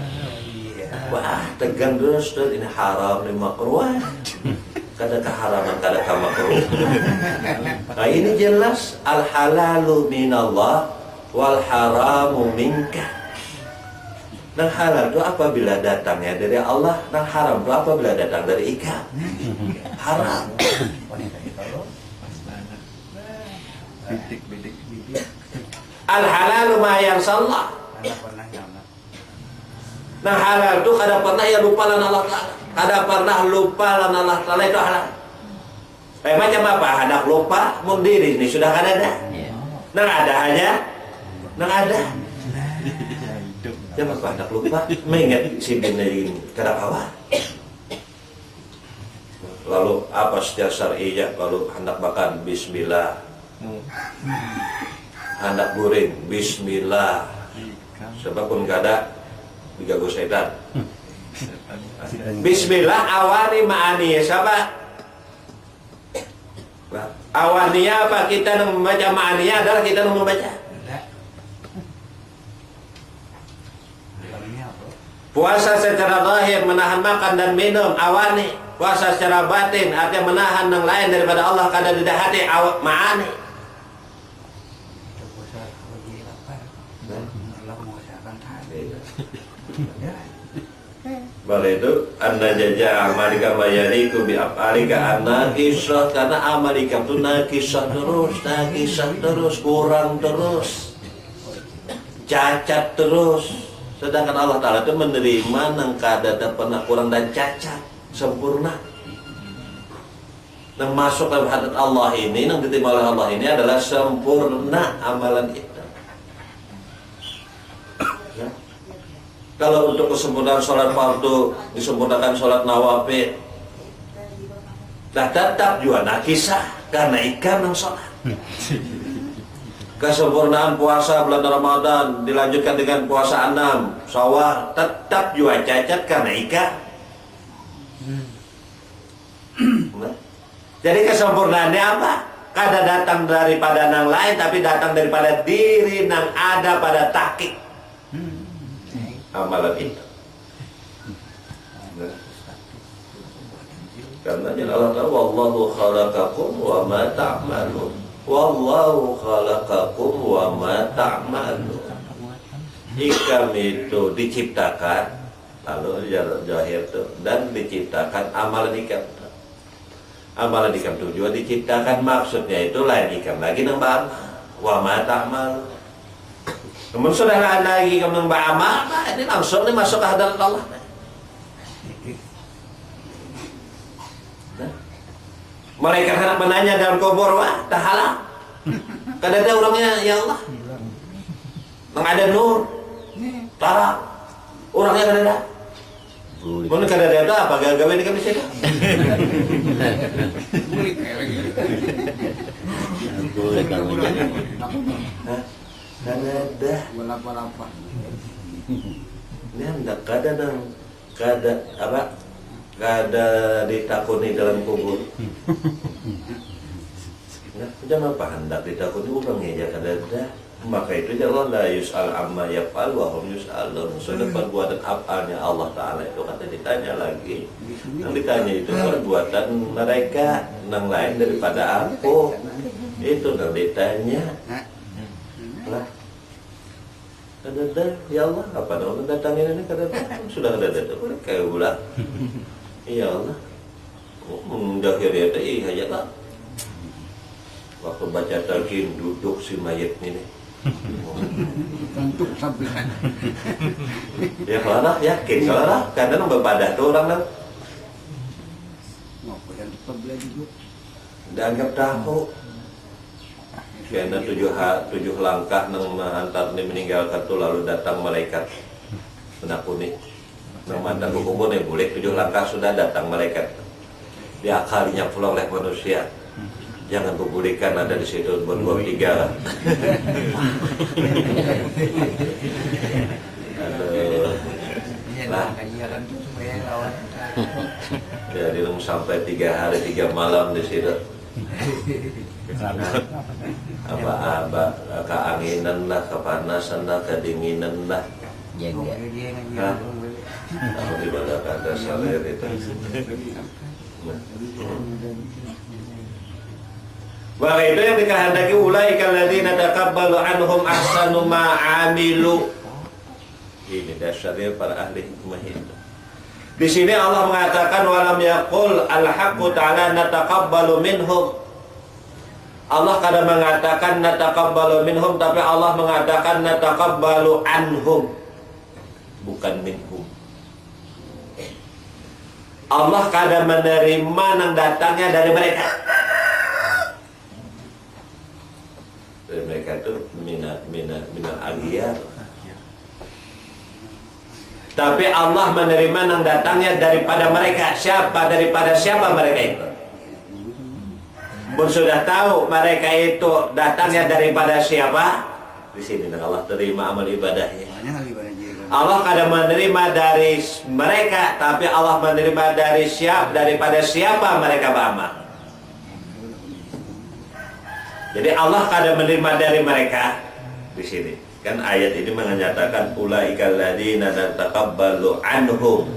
Wah tegang terus ini haram ini makruh. Kada keharaman kada makruh. Nah ini jelas al halalu minallah wal haramu minka. Dan halal itu apabila datangnya dari Allah, dan haram itu apabila datang dari ikam. Haram. Al halalu ma yang salah. Nah halal itu kada pernah ya lupa lan Allah Ta'ala. Kada pernah lupa lan Allah Ta'ala itu halal. Macam apa? Hendak lupa mundiri ini sudah kada ada. Nah ada hanya, nah ada. Jangan hendak lupa mengingat si bin kada kawan. Lalu apa secara syar'i ya kalau hendak makan bismillah. hendak guring, bismillah. Sebab pun gak ada diganggu setan. Bismillah awali ma'ani siapa? Awalnya apa? Kita membaca ma'aninya adalah kita membaca. Puasa secara zahir menahan makan dan minum awani. Puasa secara batin artinya menahan yang lain daripada Allah kada di hati ma'ani. Boleh itu anda jajah amalika bayariku bi afalika anna kisah, karena amalika itu nakisah terus, kurang terus, cacat terus. Sedangkan Allah Ta'ala itu menerima nang kada pernah kurang dan cacat, sempurna. Nang masuk dalam hati Allah ini, nang diterima oleh Allah ini adalah sempurna amalan itu. Ya. Kalau untuk kesempurnaan sholat fardu disempurnakan sholat nawafil, dah tetap juga nakisah karena ikan nang sholat. Kesempurnaan puasa bulan Ramadan dilanjutkan dengan puasa 6 Syawal, tetap juga cacat karena ikan. Jadi kesempurnaannya apa? Kada datang daripada nang lain, tapi datang daripada diri nang ada pada tahqiq amalan itu. Karena Allah tahu wallahu khalaqakum wa ma ta'malun. Wallahu khalaqakum wa ma ta'malun. Ikan itu diciptakan, lalu zahir itu, dan diciptakan amalan ikan. Amalan ikan itu juga diciptakan, maksudnya itu lain ikan lagi nang ba'amal wa ma ta'malun. Namun sudah lagi kamu beramal, ini langsung ini masuk ke hadarat Allah. Mereka hendak menanya dalam kubur, wah tak halal. Kada ada orangnya, ya Allah. Nang ada nur, tarak, orangnya kada ada. Mana kada ada itu apa? Gawe ini kami sini. Kada ada. Ini hendak kada nang kada apa? Kada ditakuni dalam kubur. Nah, jangan apa hendak ditakuni orangnya ya kada ada. Maka itu Allah la yus'al amma yaf'al wa hum yus'alun. Sudah perbuatan afalnya Allah Ta'ala itu kata ditanya lagi. Yang ditanya itu perbuatan mereka yang lain daripada aku. Itu yang ditanya. Lah, kada, ya Allah, apa nama datangin ini kada sudah kada ada kayak ulah. Ya Allah, mendakhir ya teh aja lah. Waktu baca talqin duduk si mayat ini. Untuk sampai Ya kalau yakin kalau lah, kadang berbadah tuh orang lah. yang pembeli juga. Dianggap tahu. Karena 7 langkah nang antar ni meninggalkan tu lalu datang malaikat menakuni. Nang mantan kubur ni boleh 7 langkah sudah datang malaikat. Diakalinya pulang oleh manusia. Jangan kubulikan ada di situ berdua 3. Aduh. Lah. Jadi sampai 3 hari 3 malam di situ. Apa keanginan lah, kepanasan lah, kedinginan lah. Kalau dibadakan dasar itu. Maka itu yang dikehendaki ulaika alladzina taqabbalu anhum ahsanu ma 'amilu. Ini dasarnya para ahli hikmah itu. Di sini Allah mengatakan walam yaqul al-haqqu ta'ala nataqabbalu minhum. Allah kadang mengatakan nataqabbalu minhum, tapi Allah mengatakan nataqabbalu anhum, bukan minhum. Allah kadang menerima yang datangnya dari mereka. Dari mereka itu minal aghyar. Tapi Allah menerima yang datangnya daripada mereka. Daripada siapa mereka itu? Pun sudah tahu mereka itu datangnya daripada siapa, di sini dan Allah terima amal ibadahnya. Banyak kali banyak juga. Allah kadang menerima dari mereka, tapi Allah menerima dari daripada siapa mereka beramal. Jadi Allah kadang menerima dari mereka di sini. Kan ayat ini menyatakan ulaikal ladzina nataqabbalu anhum.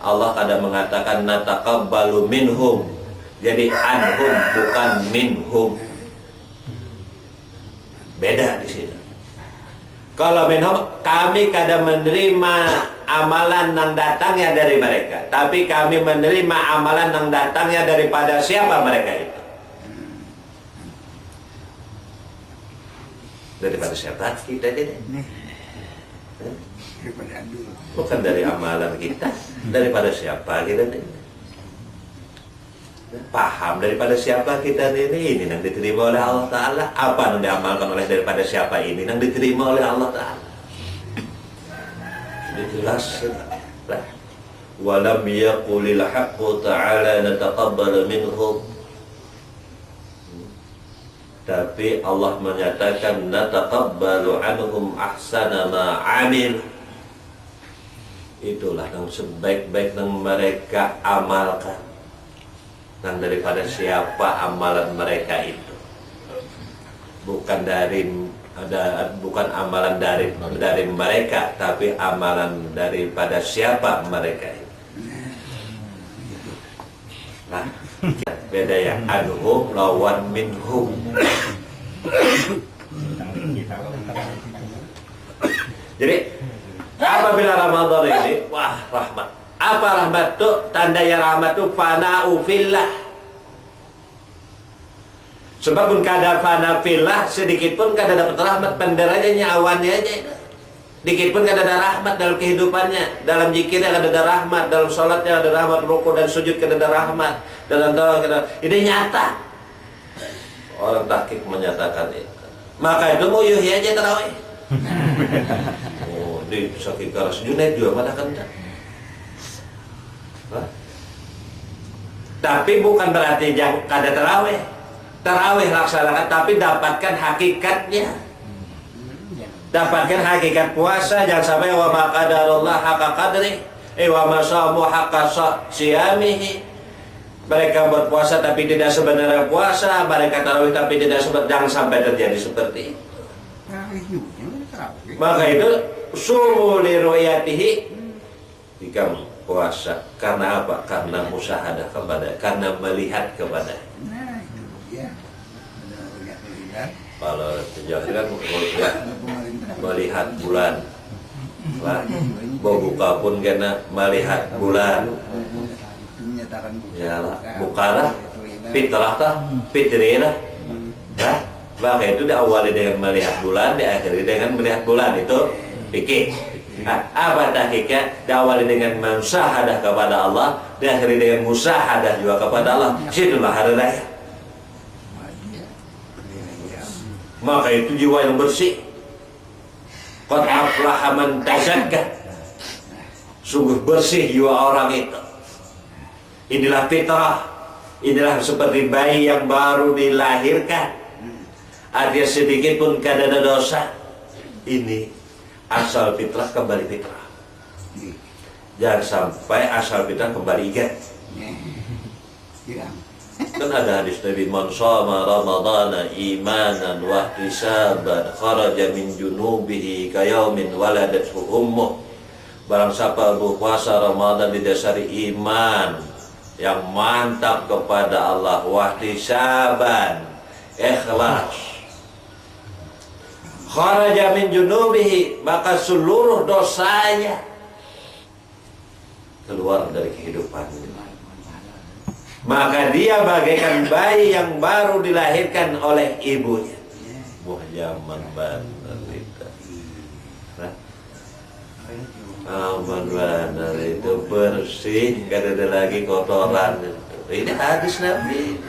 Allah kadang mengatakan nataqabbalu minhum. Jadi anhum bukan minhum. Beda di sini. Kalau minhum kami kadang menerima amalan yang datangnya dari mereka, tapi kami menerima amalan yang datangnya daripada siapa mereka itu? Daripada siapa kita ini? Daripada dulu. Bukan dari amalan kita, daripada siapa kita ini? Paham daripada siapa kita ini yang diterima oleh Allah Ta'ala. Apa yang diamalkan oleh daripada siapa ini yang diterima oleh Allah Ta'ala. Ini jelas. Walam yaqulil haqqu ta'ala nataqabbalu minhum. Tapi Allah menyatakan nataqabbalu anhum ahsana ma amil. Itulah yang sebaik-baik yang mereka amalkan. Dan daripada siapa amalan mereka itu, bukan amalan dari mereka, tapi amalan daripada siapa mereka itu. Nah, beda ya, anhum lawan minhum. Jadi apabila Ramadan ini, wah rahmat. Apa rahmat itu? Tandanya rahmat itu fana'u fillah. Sebab pun kada fana fillah, sedikit pun kada dapat rahmat, penderajanya awannya aja itu. Dikit pun kada ada rahmat dalam kehidupannya. Dalam zikirnya kada ada rahmat, dalam sholatnya ada rahmat, rukuk dan sujud kada ada rahmat, dalam doa kada. Ini nyata. Orang tahqiq menyatakan itu. Maka itu muyuh aja tarawih. Oh, di sakit keras Junaid juga mana kan? Tapi bukan berarti jangan kada tarawih. Tarawih laksanakan, tapi dapatkan hakikatnya. Dapatkan hakikat puasa. Jangan sampai wa ma qadarullah haqqa qadri wa ma shamu haqqa siyamihi. Mereka berpuasa tapi tidak sebenarnya puasa, mereka tarawih tapi tidak sebenarnya. Jangan sampai terjadi seperti itu. Maka itu sumu li ru'yatihi, jika puasa karena apa? Karena musyahadah kepada, karena melihat kepada. Kalau sejauh kan melihat bulan, mau buka pun kena melihat bulan. Ya lah, bukalah, fitrah tah, fitriyah, nah, maka itu diawali dengan melihat bulan, diakhiri dengan melihat bulan itu fikih. Nah, apa tahqiqnya? Diawali dengan musyahadah kepada Allah, diakhiri dengan musyahadah juga kepada Allah. Situlah hari raya. Maka itu jiwa yang bersih. Qad aflaha man tazakka. Sungguh bersih jiwa orang itu. Inilah fitrah. Inilah seperti bayi yang baru dilahirkan. Artinya sedikit pun kada ada dosa. Ini asal fitrah kembali fitrah. Jangan sampai asal fitrah kembali igat. Kan ada hadis Nabi, man shoma ramadhana imanan wa ihtisaban kharaja min junubihi kayaumin waladathu ummuh. Barang siapa berpuasa Ramadan didasari iman yang mantap kepada Allah, wa ihtisaban, ikhlas, kharaja min junubihi, maka seluruh dosanya keluar dari kehidupannya. Maka dia bagaikan bayi yang baru dilahirkan oleh ibunya. Wah, zaman benar itu. Nah, aman benar itu, bersih, gak ada lagi kotoran. Ini hadis Nabi.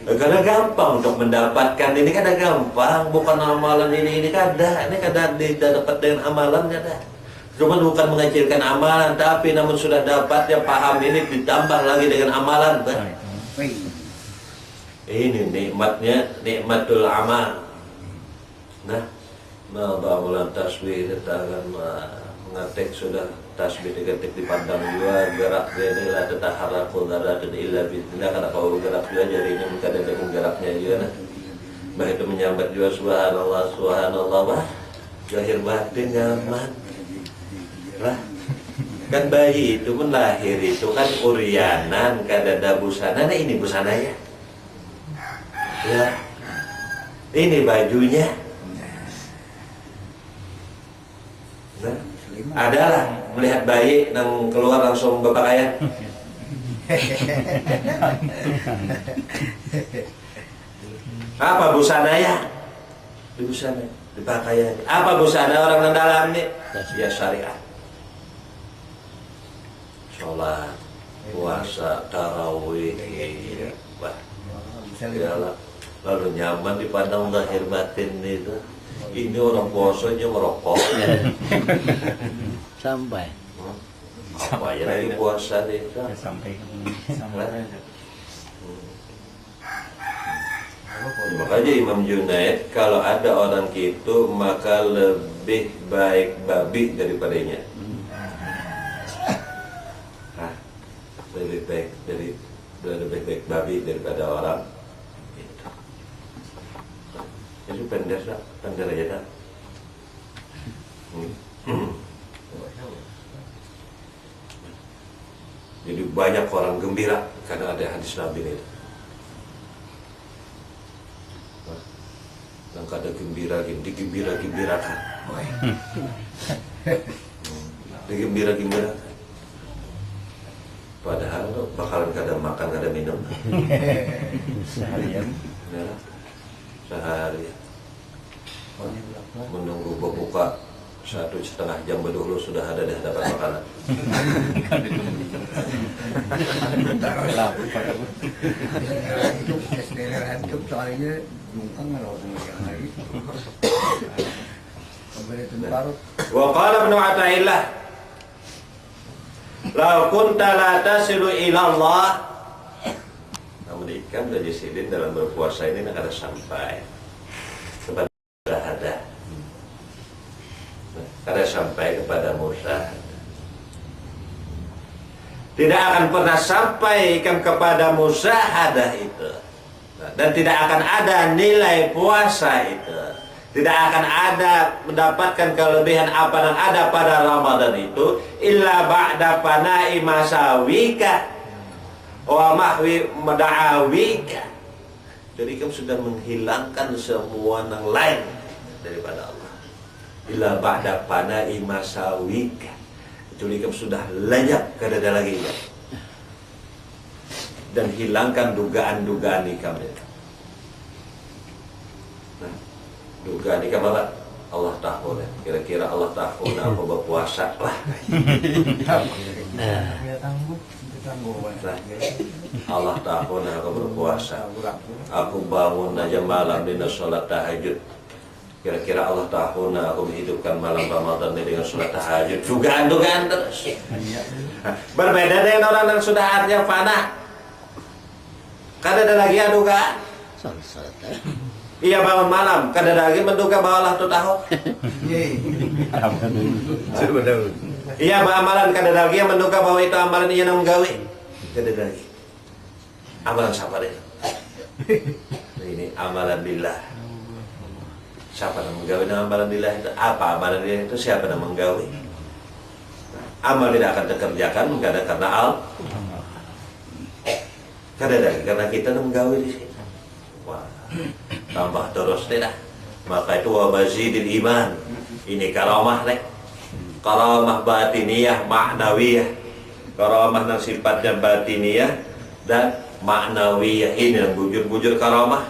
Karena gampang untuk mendapatkan ini, kada gampang. Bukan amalan ini kada. Ini kada dapat dengan amalannya dah. Cuma bukan mengecilkan amalan, tapi namun sudah dapat yang paham ini ditambah lagi dengan amalan. Ini nikmatnya, nikmatul amal. Nah, Nah, bangunan tasbih tetakan mengetik sudah tasbih diketik dipandang juga gerak ini lah tetaharakul daratun illa bismillah karena kalau gerak juga jadinya muka dan geraknya juga nah. Bah itu menyambat juga subhanallah subhanallah bah lahir batin nyaman lah. Kan bayi itu pun lahir itu kan urianan kadada busana. Nah ini busananya ya, ini bajunya. Nah, adalah melihat bayi yang keluar langsung berpakaian. Apa busananya? Di busana, di pakaian. Apa busana orang yang dalam ini? Ya syariat. Sholat, puasa, tarawih, wah, iyalah. Lalu nyaman dipandang lahir batin itu. Ini orang puasanya merokok. Sampai. Apa ya lagi puasa nih? Sampai Makanya Imam Junaid kalau ada orang gitu maka lebih baik babi daripadanya. Lebih baik babi daripada orang itu. Itu pendek aja tak. Jadi banyak orang gembira karena ada hadis Nabi itu. Yang kada digembirakan. Digembirakan. Padahal bakalan kada makan, kada minum. seharian. Ya, sehari. Menunggu berbuka 1,5 jam dulu sudah ada di hadapan makanan. Itu soalnya jungkang kalau yang hari. Wa qala Ibnu Athaillah law kunta la tasilu ila Allah. Namun ikan dari sidin dalam berpuasa ini nak ada sampai kepada musyahadah. Kada sampai kepada musyahadah. Tidak akan pernah sampai kepada musyahadah itu. Dan tidak akan ada nilai puasa itu. Tidak akan ada mendapatkan kelebihan apa yang ada pada Ramadan itu illa ba'da fana'i masawika wa mahwi mada'awika. Jadi kamu sudah menghilangkan semua yang lain daripada Allah. Illa ba'da fana'i masawika. Kecuali kamu sudah lenyap kada ada lagi. Dan hilangkan dugaan-dugaan kamu. Nah, dugaan kamu apa? Allah tahu deh. Kira-kira Allah tahu nak aku berpuasa lah. Nah, Allah tahu nak aku berpuasa. Aku bangun aja malam dengan sholat tahajud. Kira-kira Allah tahu nak aku menghidupkan malam Ramadan ini dengan sholat tahajud. Dugaan-dugaan terus. Berbeda dengan orang yang sudah artinya fana. Kada ada lagi dugaan. Iya bangun malam, kada ada lagi menduga bahwa Allah itu tahu. Iya amalan kada ada lagi yang menduga bahwa itu amalan ia yang menggawe. Kada ada lagi. Amalan siapa deh? Ini amalan lillah. Siapa yang menggawe dengan amalan lillah itu? Apa amalan lillah itu? Siapa yang menggawe? Amal tidak akan dikerjakan karena Allah. Kada lagi karena kita menggawe di sini. Wah, tambah terus deh dah. Maka itu wabazidil iman. Ini karamah nih. Karamah batiniyah, ma'nawiyah. Karamah yang sifatnya batiniyah dan ma'nawiyah. Ini yang bujur-bujur karamah.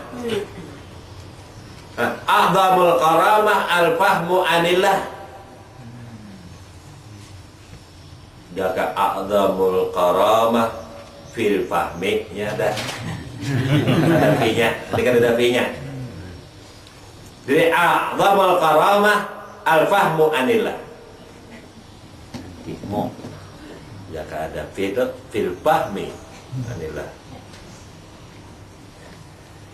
A'zamul karamah al-fahmu anillah. Jaka a'zamul karamah fil fahmi-nya dah. Ada fi-nya, ketika ada fi-nya. Jadi a'zamul karamah al-fahmu anillah. Tikmo. Jaka ada fi itu fil fahmi anillah.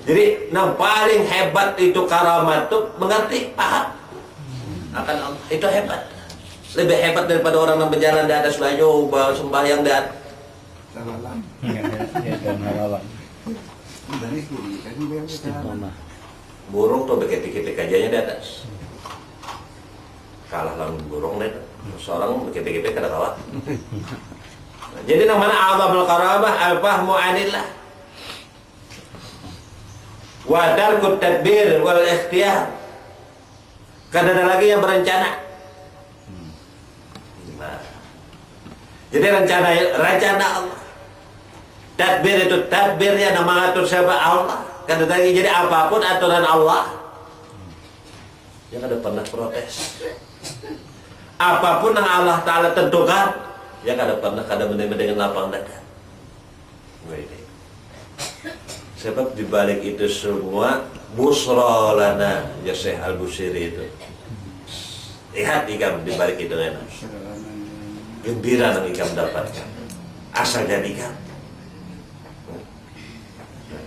Jadi yang paling hebat itu karamat itu mengerti, paham. akan Allah. Itu hebat. Lebih hebat daripada orang yang berjalan di atas layu, sembahyang di atas. Salah. Dan halawan. Dari sini tadi dia Istiqomah. Burung tuh beketik-ketik ajanya di atas. Kalah lawan burung deh. Seorang beketik-ketik kada kalah. Jadi namanya a'zamul karamah al-fahmu anillah. Wa tarkut tadbir wal ikhtiyar. Kada ada lagi yang berencana. Nah. Jadi rencana Allah. Tadbir itu tadbirnya nama atur siapa Allah. Kada ada lagi, jadi apapun aturan Allah. Dia kada pernah protes. Apapun yang Allah Ta'ala tentukan, dia kada pernah menerima dengan lapang dada. Sebab dibalik itu semua busra lana, ya Syekh Al-Busiri itu. Lihat ikam dibalik itu enak. Gembira yang ikam dapatkan. Asal jadikan.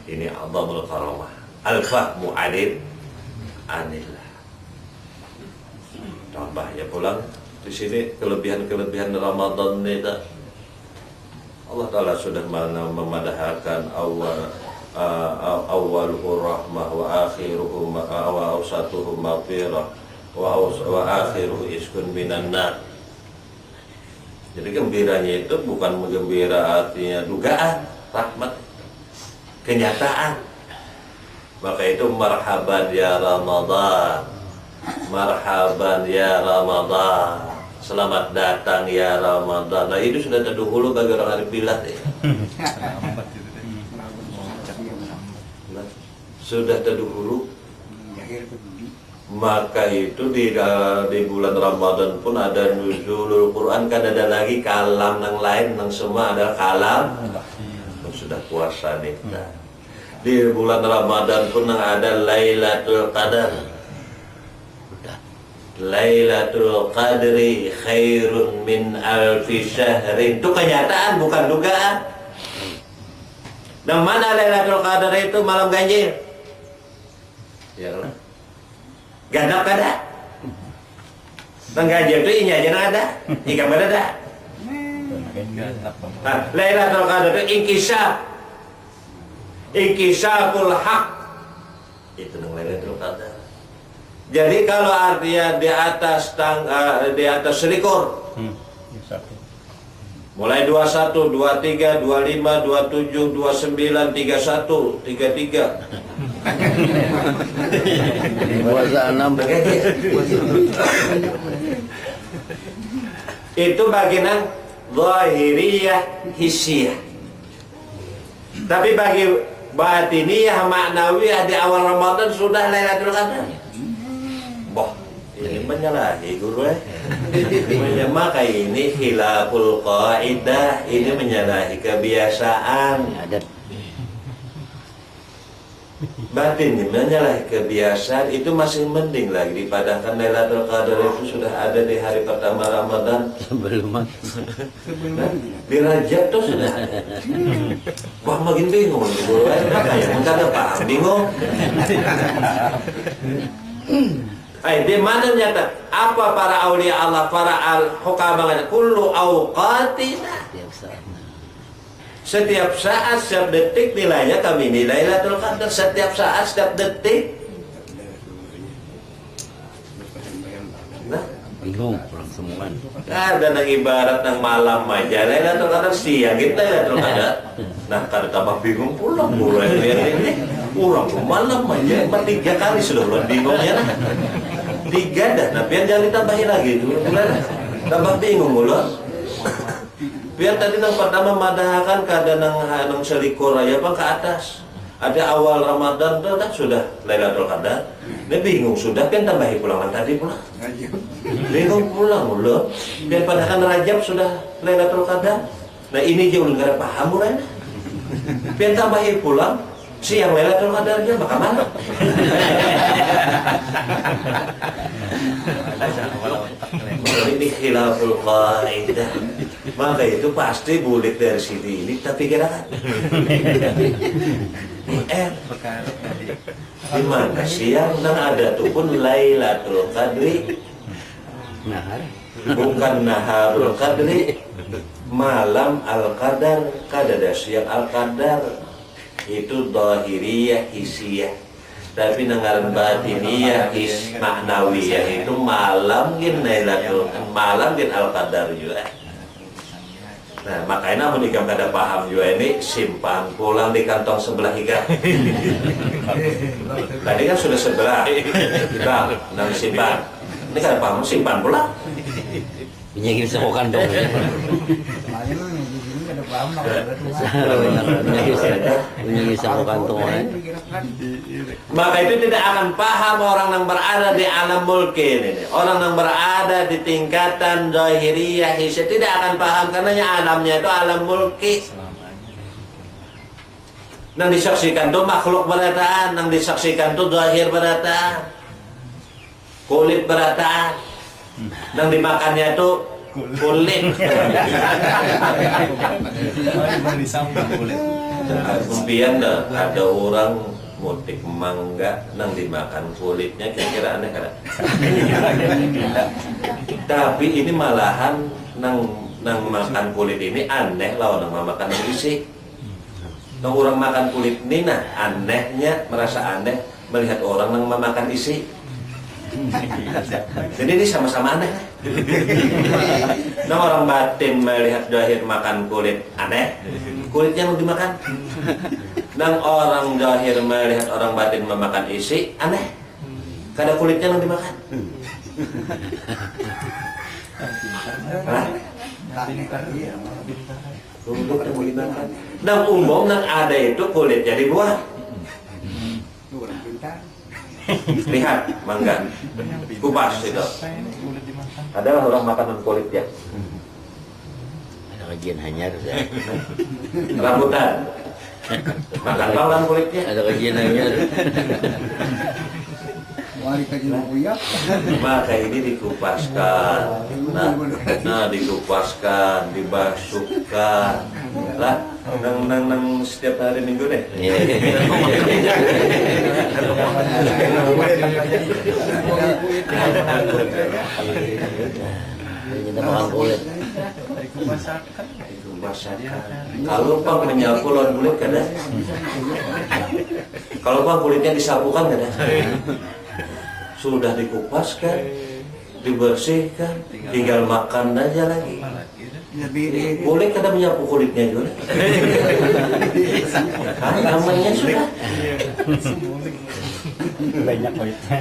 Ini a'zamul karamah. Al-fahmu anillah. Tambahnya pulang di sini kelebihan Ramadan itu Allah Ta'ala sudah memadahkan awwaluhu rahmah wa akhiruhu wa awsatuhu maghfirah wa akhiruhu iskun minan nar. Jadi gembiranya itu bukan gembira artinya dugaan, rahmat, kenyataan. Maka itu marhaban ya Ramadan, marhaban ya Ramadan, selamat datang ya Ramadan. Nah itu sudah terdahulu bagi orang Arab bilat ya. Sudah terdahulu. Maka itu di bulan Ramadan pun ada nuzulul Quran, kan ada lagi kalam yang lain, yang semua adalah kalam yang sudah puasa nih. Di bulan Ramadan pun yang ada Lailatul Qadar. Lailatul Qadri khairun min alfi syahrin. Itu kenyataan, bukan dugaan. Dan mana Lailatul Qadar itu malam ganjil? Ya Allah. Ganap kada. Dan ganjil itu inya aja ada. Ika mana ada. Nah, Lailatul Qadar itu inkisaful haq. Itu yang Lailatul Qadar. Jadi kalau artinya di atas selikur, mulai 21, 23, 25, 27, 29, 31, 33. Puasa 6. Itu bagian zahiriyah hissiyah. Tapi bagi batiniyah maknawiyah di awal Ramadan sudah Lailatul Qadar. Boh, ini menyalahi guru maka ini khilaful qaidah, ini menyalahi kebiasaan. Adat. Batin menyalahi kebiasaan itu masih mending lagi dipadakan Lailatul Qadar itu sudah ada di hari pertama Ramadan. Sebelum Di Rajab tuh sudah ada. Wah makin bingung guru yang ada paham bingung. Di mana nyata? Apa para aulia Allah, para al-hukam mengatakan kullu awqatina. Setiap saat, setiap detik nilainya kami nilai Lailatul Qadar. Setiap saat, setiap detik. Nah, bingung orang semua. ada yang ibarat yang malam aja Lailatul Qadar siang kita Lailatul Qadar. Nah, kada tambah bingung pulang mulai ini. Pulang malam aja, 3 kali sudah mulai bingungnya. 3 dah, nah biar jangan ditambahin lagi dulu. Tambah bingung mulu. Biar tadi yang pertama madahkan keadaan yang selikur aja bang ke atas. Ada awal Ramadan tuh kan sudah Lailatul Qadar. Dia bingung sudah kan tambahin pulangan tadi pulang. Bingung pulang mulu. Biar padahal Rajab sudah Lailatul Qadar. Nah ini jauh nggak paham mulai. Biar tambahin pulang. Siang Lailatul Qadarnya maka mana? Ini khilaful qaidah. Maka itu pasti bulik dari sini ini tapi kira-kira di mana siang dan ada tuh pun Lailatul Qadri Nahar. Bukan naharul qadri, malam al-qadar, kadada siang al-qadar. Itu zahiriyah hisiyah. Tapi nengaran batiniyah maknawiyah itu malam gin Lailatul malam gin al-qadar juga. Nah, makanya namun ikam kada paham juga ini simpan pulang di kantong sebelah ikan. Tadi kan sudah sebelah. Bang, nang simpan. Ini kada paham simpan pulang. Penyakit sa kantong. Makanya lu yang di sini ada paham lah kalau ada Penyakit sa kantong. Maka itu tidak akan paham orang yang berada di alam mulkin ini. Orang yang berada di tingkatan zahiriyah hisya tidak akan paham karena alamnya itu alam mulki. Yang disaksikan itu makhluk berataan, yang disaksikan itu zahir berataan, kulit berataan, yang dimakannya itu kulit. Kemudian ada orang mutik mangga nang dimakan kulitnya, kira-kira aneh kan? Tapi ini malahan nang makan kulit ini aneh lawan nang makan isi. Nang orang makan kulit ini nah anehnya, merasa aneh melihat orang nang memakan isi. Jadi ini sama-sama aneh. Nang orang batin melihat zahir makan kulit aneh, kulitnya yang dimakan. Nang orang zahir melihat orang batin memakan isi aneh, kada kulitnya yang dimakan. Nang umum nang ada itu kulitnya dibuang. Lihat mangga kupas itu. Ada orang makan kulit ya. Ada kajian hanyar. Rambutan. Makan bawang kulitnya. Ada kajian hanyar. Wali kajian kuyak. Maka ini dikupaskan. Nah dikupaskan, dibasuhkan. Lah, nang setiap hari Minggu deh. Kita makan kulit. Kalau pang menyapu lawan kulit kada. Kalau pang kulitnya disapukan kada. Sudah dikupaskan, dibersihkan, tinggal makan aja lagi. Boleh kada menyapu kulitnya juga. Namanya sudah. Banyak kulitnya.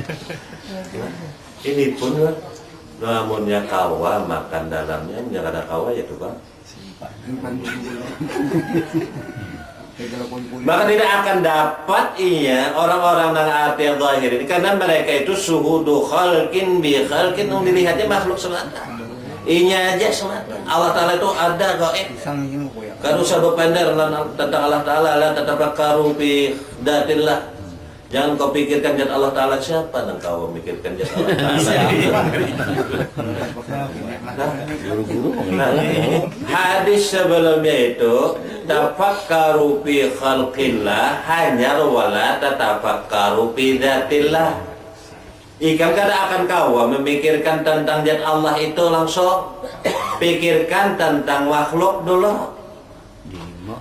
Ini pun lah. Namunnya kawa makan dalamnya, yang ada kawa ya tuh bang. Maka tidak akan dapat orang-orang yang arti yang zahir ini karena mereka itu suhudu khalqin bi khalqin yang dilihatnya makhluk semata. Inya aja semata. Allah Ta'ala itu ada gaib. Kan usah berpender tentang Allah Ta'ala, la tatafakkaru fi datillah. Jangan kau pikirkan zat Allah Ta'ala siapa, dan kau memikirkan zat Allah Ta'ala. Hadis sebelumnya itu tafakkaru fi khalqillah hanya wala tatafakkaru fi datillah. Ikan kada akan kau memikirkan tentang zat Allah itu langsung. Pikirkan tentang makhluk dulu.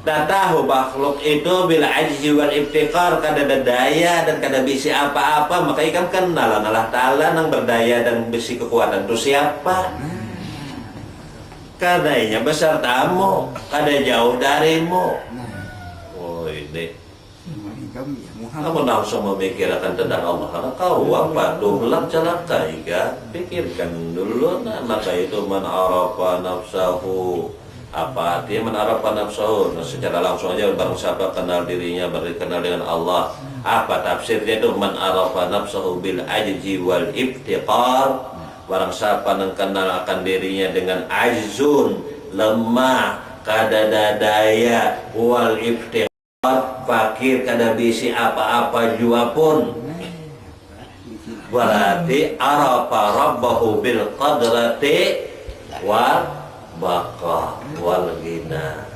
Tak tahu makhluk itu bila ajzi wal iftiqar kada ada daya dan kada bisi apa-apa, maka ikan kenal Allah Ta'ala yang berdaya dan bisi kekuatan itu siapa. Kadanya besar tamu, kada jauh darimu. Oh ini kamu langsung memikirkan tentang Allah. Karena kau apa duhlam celaka ika. Pikirkan dulu nah, maka itu man arafa nafsahu. Apa artinya menarafkan nafsu? Nah, secara langsung aja barang siapa kenal dirinya, berkenal dengan Allah. Apa tafsirnya itu menarafkan nafsu bil ajzi wal iftiqar. Barang siapa yang kenal akan dirinya dengan ajzun, lemah, kada daya, wal iftiqar, fakir, kada bisi apa-apa jua pun. Berarti arafa rabbahu bil qadrati wal baka wal ghina.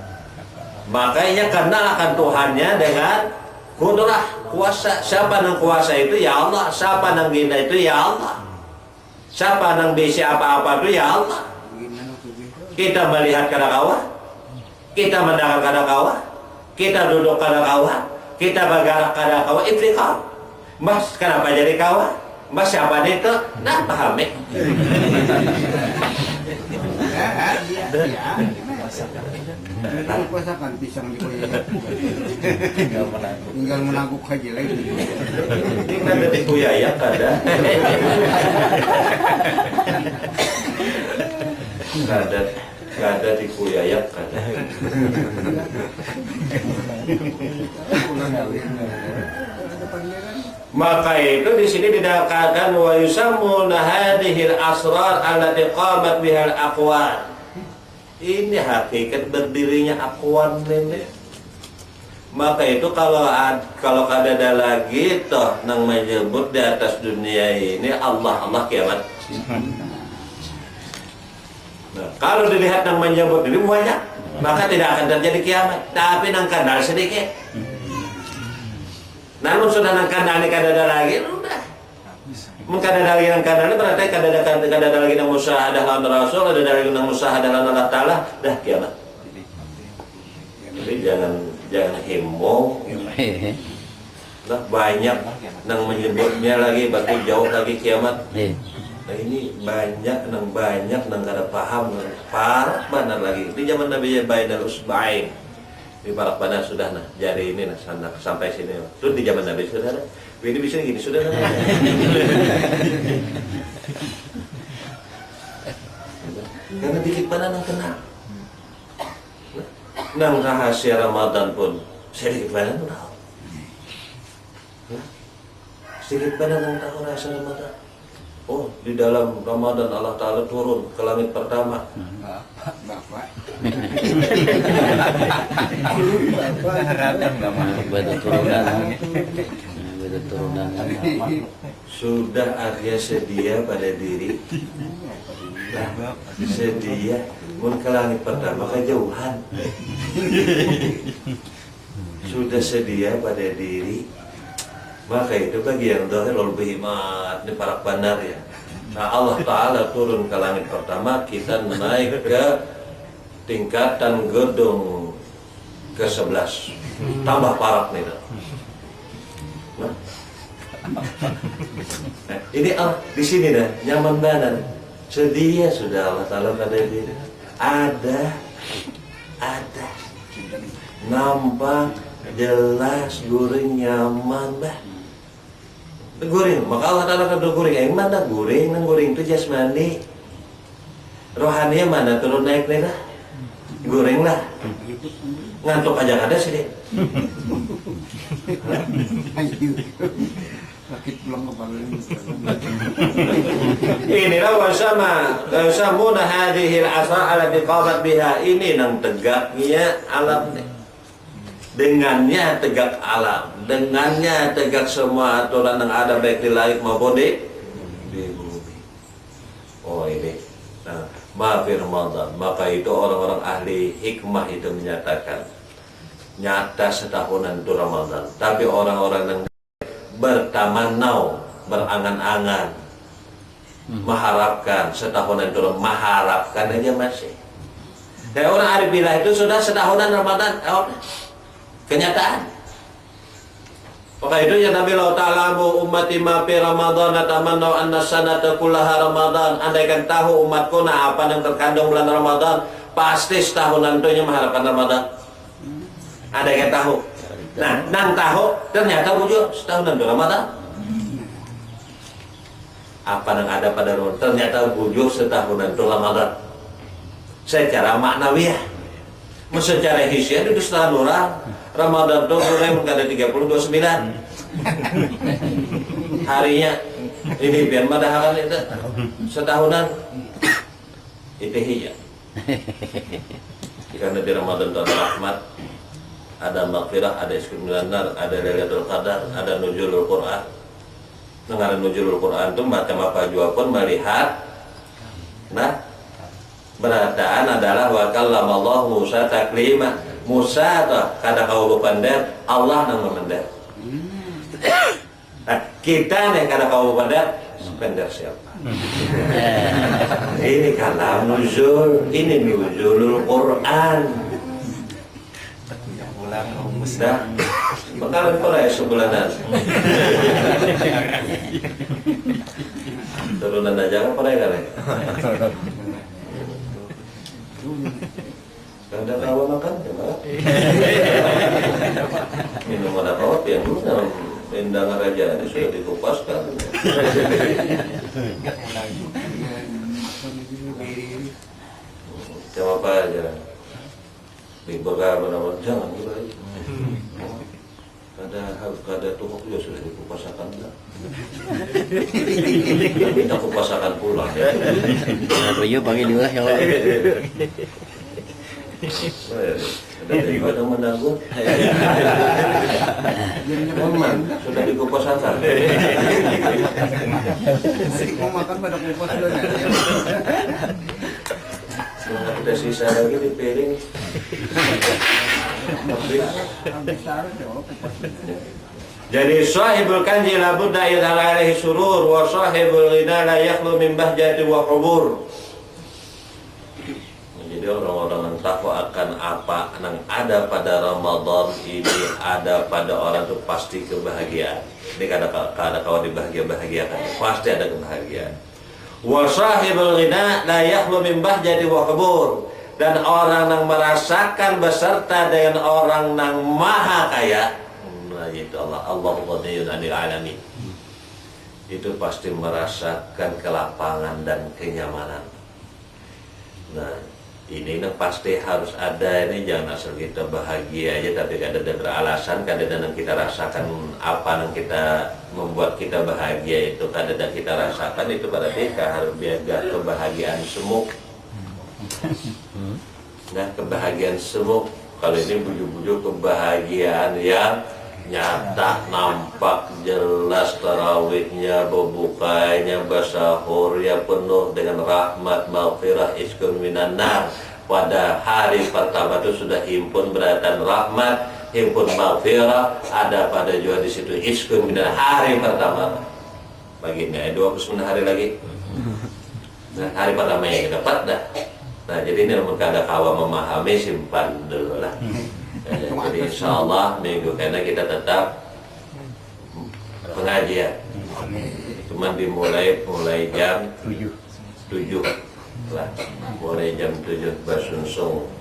Makanya kenal akan Tuhannya dengan kudrah, kuasa. Siapa yang kuasa itu ya Allah, siapa yang ghina itu ya Allah. Siapa nang bisa apa-apa itu ya Allah. Kita melihat kada kawah, kita mendengar kada kawah, kita duduk kada kawah, kita bergerak kada kawah, itu kau. Mas kenapa jadi kawah? Mas siapa itu? Nah paham ya? Mereka kuasakan pisang di kuya. Tinggal menangkuk aja lagi. Ini ada di kuyayak kada. Kada di kuyayak kada. Maka itu di sini dikatakan wa yusammuna hadhil asrar allati qamat bihal aqwan. Ini hakikat berdirinya aqwan ini. Maka itu kalau ada lagi toh nang menyebut di atas dunia ini Allah kiamat. Nah, kalau dilihat nang menyebut ini banyak, maka tidak akan terjadi kiamat. Tapi nang kandal sedikit. Namun sudah nang kandal ini kada lagi, udah. Mungkin ada lagi nang kandal ini berarti kada ada lagi nang musyahadah lawan Rasul, ada lagi nang musyahadah lawan Allah Taala, dah kiamat. Jadi jangan hemo. Nah, banyak nang menyebutnya lagi, berarti jauh lagi kiamat. Nah ini banyak nang kada paham, parah benar lagi. Di zaman Nabi Bainal Usbain, di parah benar sudah nah jari ini nah sampai sini. Itu di zaman Nabi sudah. Ini bisa gini sudah. Karena dikit mana nang kenal. Nang rahasia Ramadan pun sedikit mana nang tahu. Sedikit mana nang tahu rahasia Ramadan. Oh, di dalam Ramadan Allah Ta'ala turun ke langit pertama. Bapak. Sudah Arya sedia pada diri. Sedia mun ke langit pertama kejauhan. Sudah sedia pada diri. Maka itu bagi yang dohir lebih hikmat di para bandar ya. Nah Allah Ta'ala turun ke langit pertama, kita naik ke tingkatan gedung ke-11. Tambah parak nih. Nah, ini Allah di sini dah nyaman banget. Sedia sudah Allah Ta'ala pada diri. Ada nampak jelas guring nyaman bah. Guring, maka Allah Ta'ala kata guring. Yang mana guring? Nang guring itu jasmani. Rohaninya mana turun naik nih lah. Guring lah. Ngantuk aja kada sih deh. Sakit pulang kepala. Inilah wasamuna hadhil asra allati qamat biha. Ini nang tegaknya alam nih. Dengannya tegak alam, dengannya tegak semua aturan yang ada baik di langit maupun di bumi. Oh ini, nah, maafir Ramadan. Maka itu orang-orang ahli hikmah itu menyatakan nyata setahunan itu Ramadan. Tapi orang-orang yang bertamanau, berangan-angan, mengharapkan setahunan itu, mengharapkan aja masih. Dan orang ahli bilah itu sudah setahunan Ramadan. Kenyataan. Maka itu ya Nabi Ta'alamu ummati ma fi Ramadan atamannu anna sanata kullaha Ramadan. Andaikan tahu umatku nah apa yang terkandung bulan Ramadan, pasti setahunan itu mengharapkan Ramadan. Andaikan tahu. Nah, nang tahu ternyata wujud setahunan itu Ramadan. Apa yang ada pada Ramadan ternyata wujud setahunan itu Ramadan. Secara maknawiyah. Secara hisian itu setahun orang. Ramadan itu kurang ada 30-29 harinya. Ini biar madahalan itu setahunan itu hija. Karena di Ramadan itu ada rahmat, ada maghfirah, ada istighfar, ada Lailatul Qadar, ada nuzulul Quran. Dengar nuzulul Quran itu macam apa jua pun melihat. Nah, berataan adalah wa kallamallahu Musa taklima. Musa atau kada kau pandai Allah nang memandai. Nah, kita nih kada kau pandai spender siapa? Ini kalam nuzul, ini nuzulul Quran. Pulang rumus Dah, bakalan Korea sebulanan. Turunan aja kan Korea kan? Ada kawan makan, coba. Minum ada kopi yang minum. Indangan raja ini sudah dikupaskan. Coba apa aja. Dibakar benar-benar jangan gila. Kada tuhuk juga sudah dikupasakan enggak. Kita kupasakan pulang ya. Apa yo panggil dia ya. Ada daripada menanggung. Memang sudah dikupasakan. mau makan pada kupas dulu ya. Ada sisa lagi di piring. Habis taruh deh, kupas dulu. Jadi sahibul kanji la budda idhal alaihi surur wa sahibul ghina la yakhlu min bahjati wa hubur. Jadi orang-orang yang takwa akan apa yang ada pada Ramadan ini, ada pada orang itu pasti kebahagiaan. Ini kada kau dibahagia-bahagiakan, pasti ada kebahagiaan. Wa sahibul ghina la yakhlu min bahjati wa hubur. Dan orang yang merasakan beserta dengan orang yang maha kaya, nah itu Allahu ghaniyun 'anil 'alamin. Itu pasti merasakan kelapangan dan kenyamanan. Nah, ini pasti harus ada, ini jangan asal kita bahagia aja tapi kadang beralasan, kadang kita rasakan apa yang kita membuat kita bahagia itu kadang kita rasakan itu berarti harus biar kebahagiaan semu. Nah, kebahagiaan semu kalau ini bujuk-bujuk kebahagiaan yang nyata, nampak, jelas, tarawihnya, berbukanya, bersahurnya penuh dengan rahmat, maghfirah, iskun minan nar. Pada hari pertama itu sudah himpun beratan rahmat, himpun maghfirah, ada pada juga di situ iskun minan hari pertama. Baginya 29 hari lagi. Nah, hari pertama yang dapat dah. Nah, jadi ini ada kawan memahami, simpan dulu lah. Jadi insya Allah minggu karena kita tetap pengajian. Cuman mulai jam 7 lah. Mulai jam 7 bersunsung.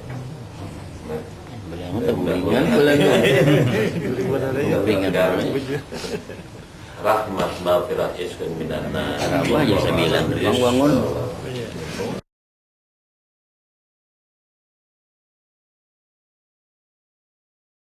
Rahmat maghfirah iskun minan nar. Apa aja saya bilang, bangun.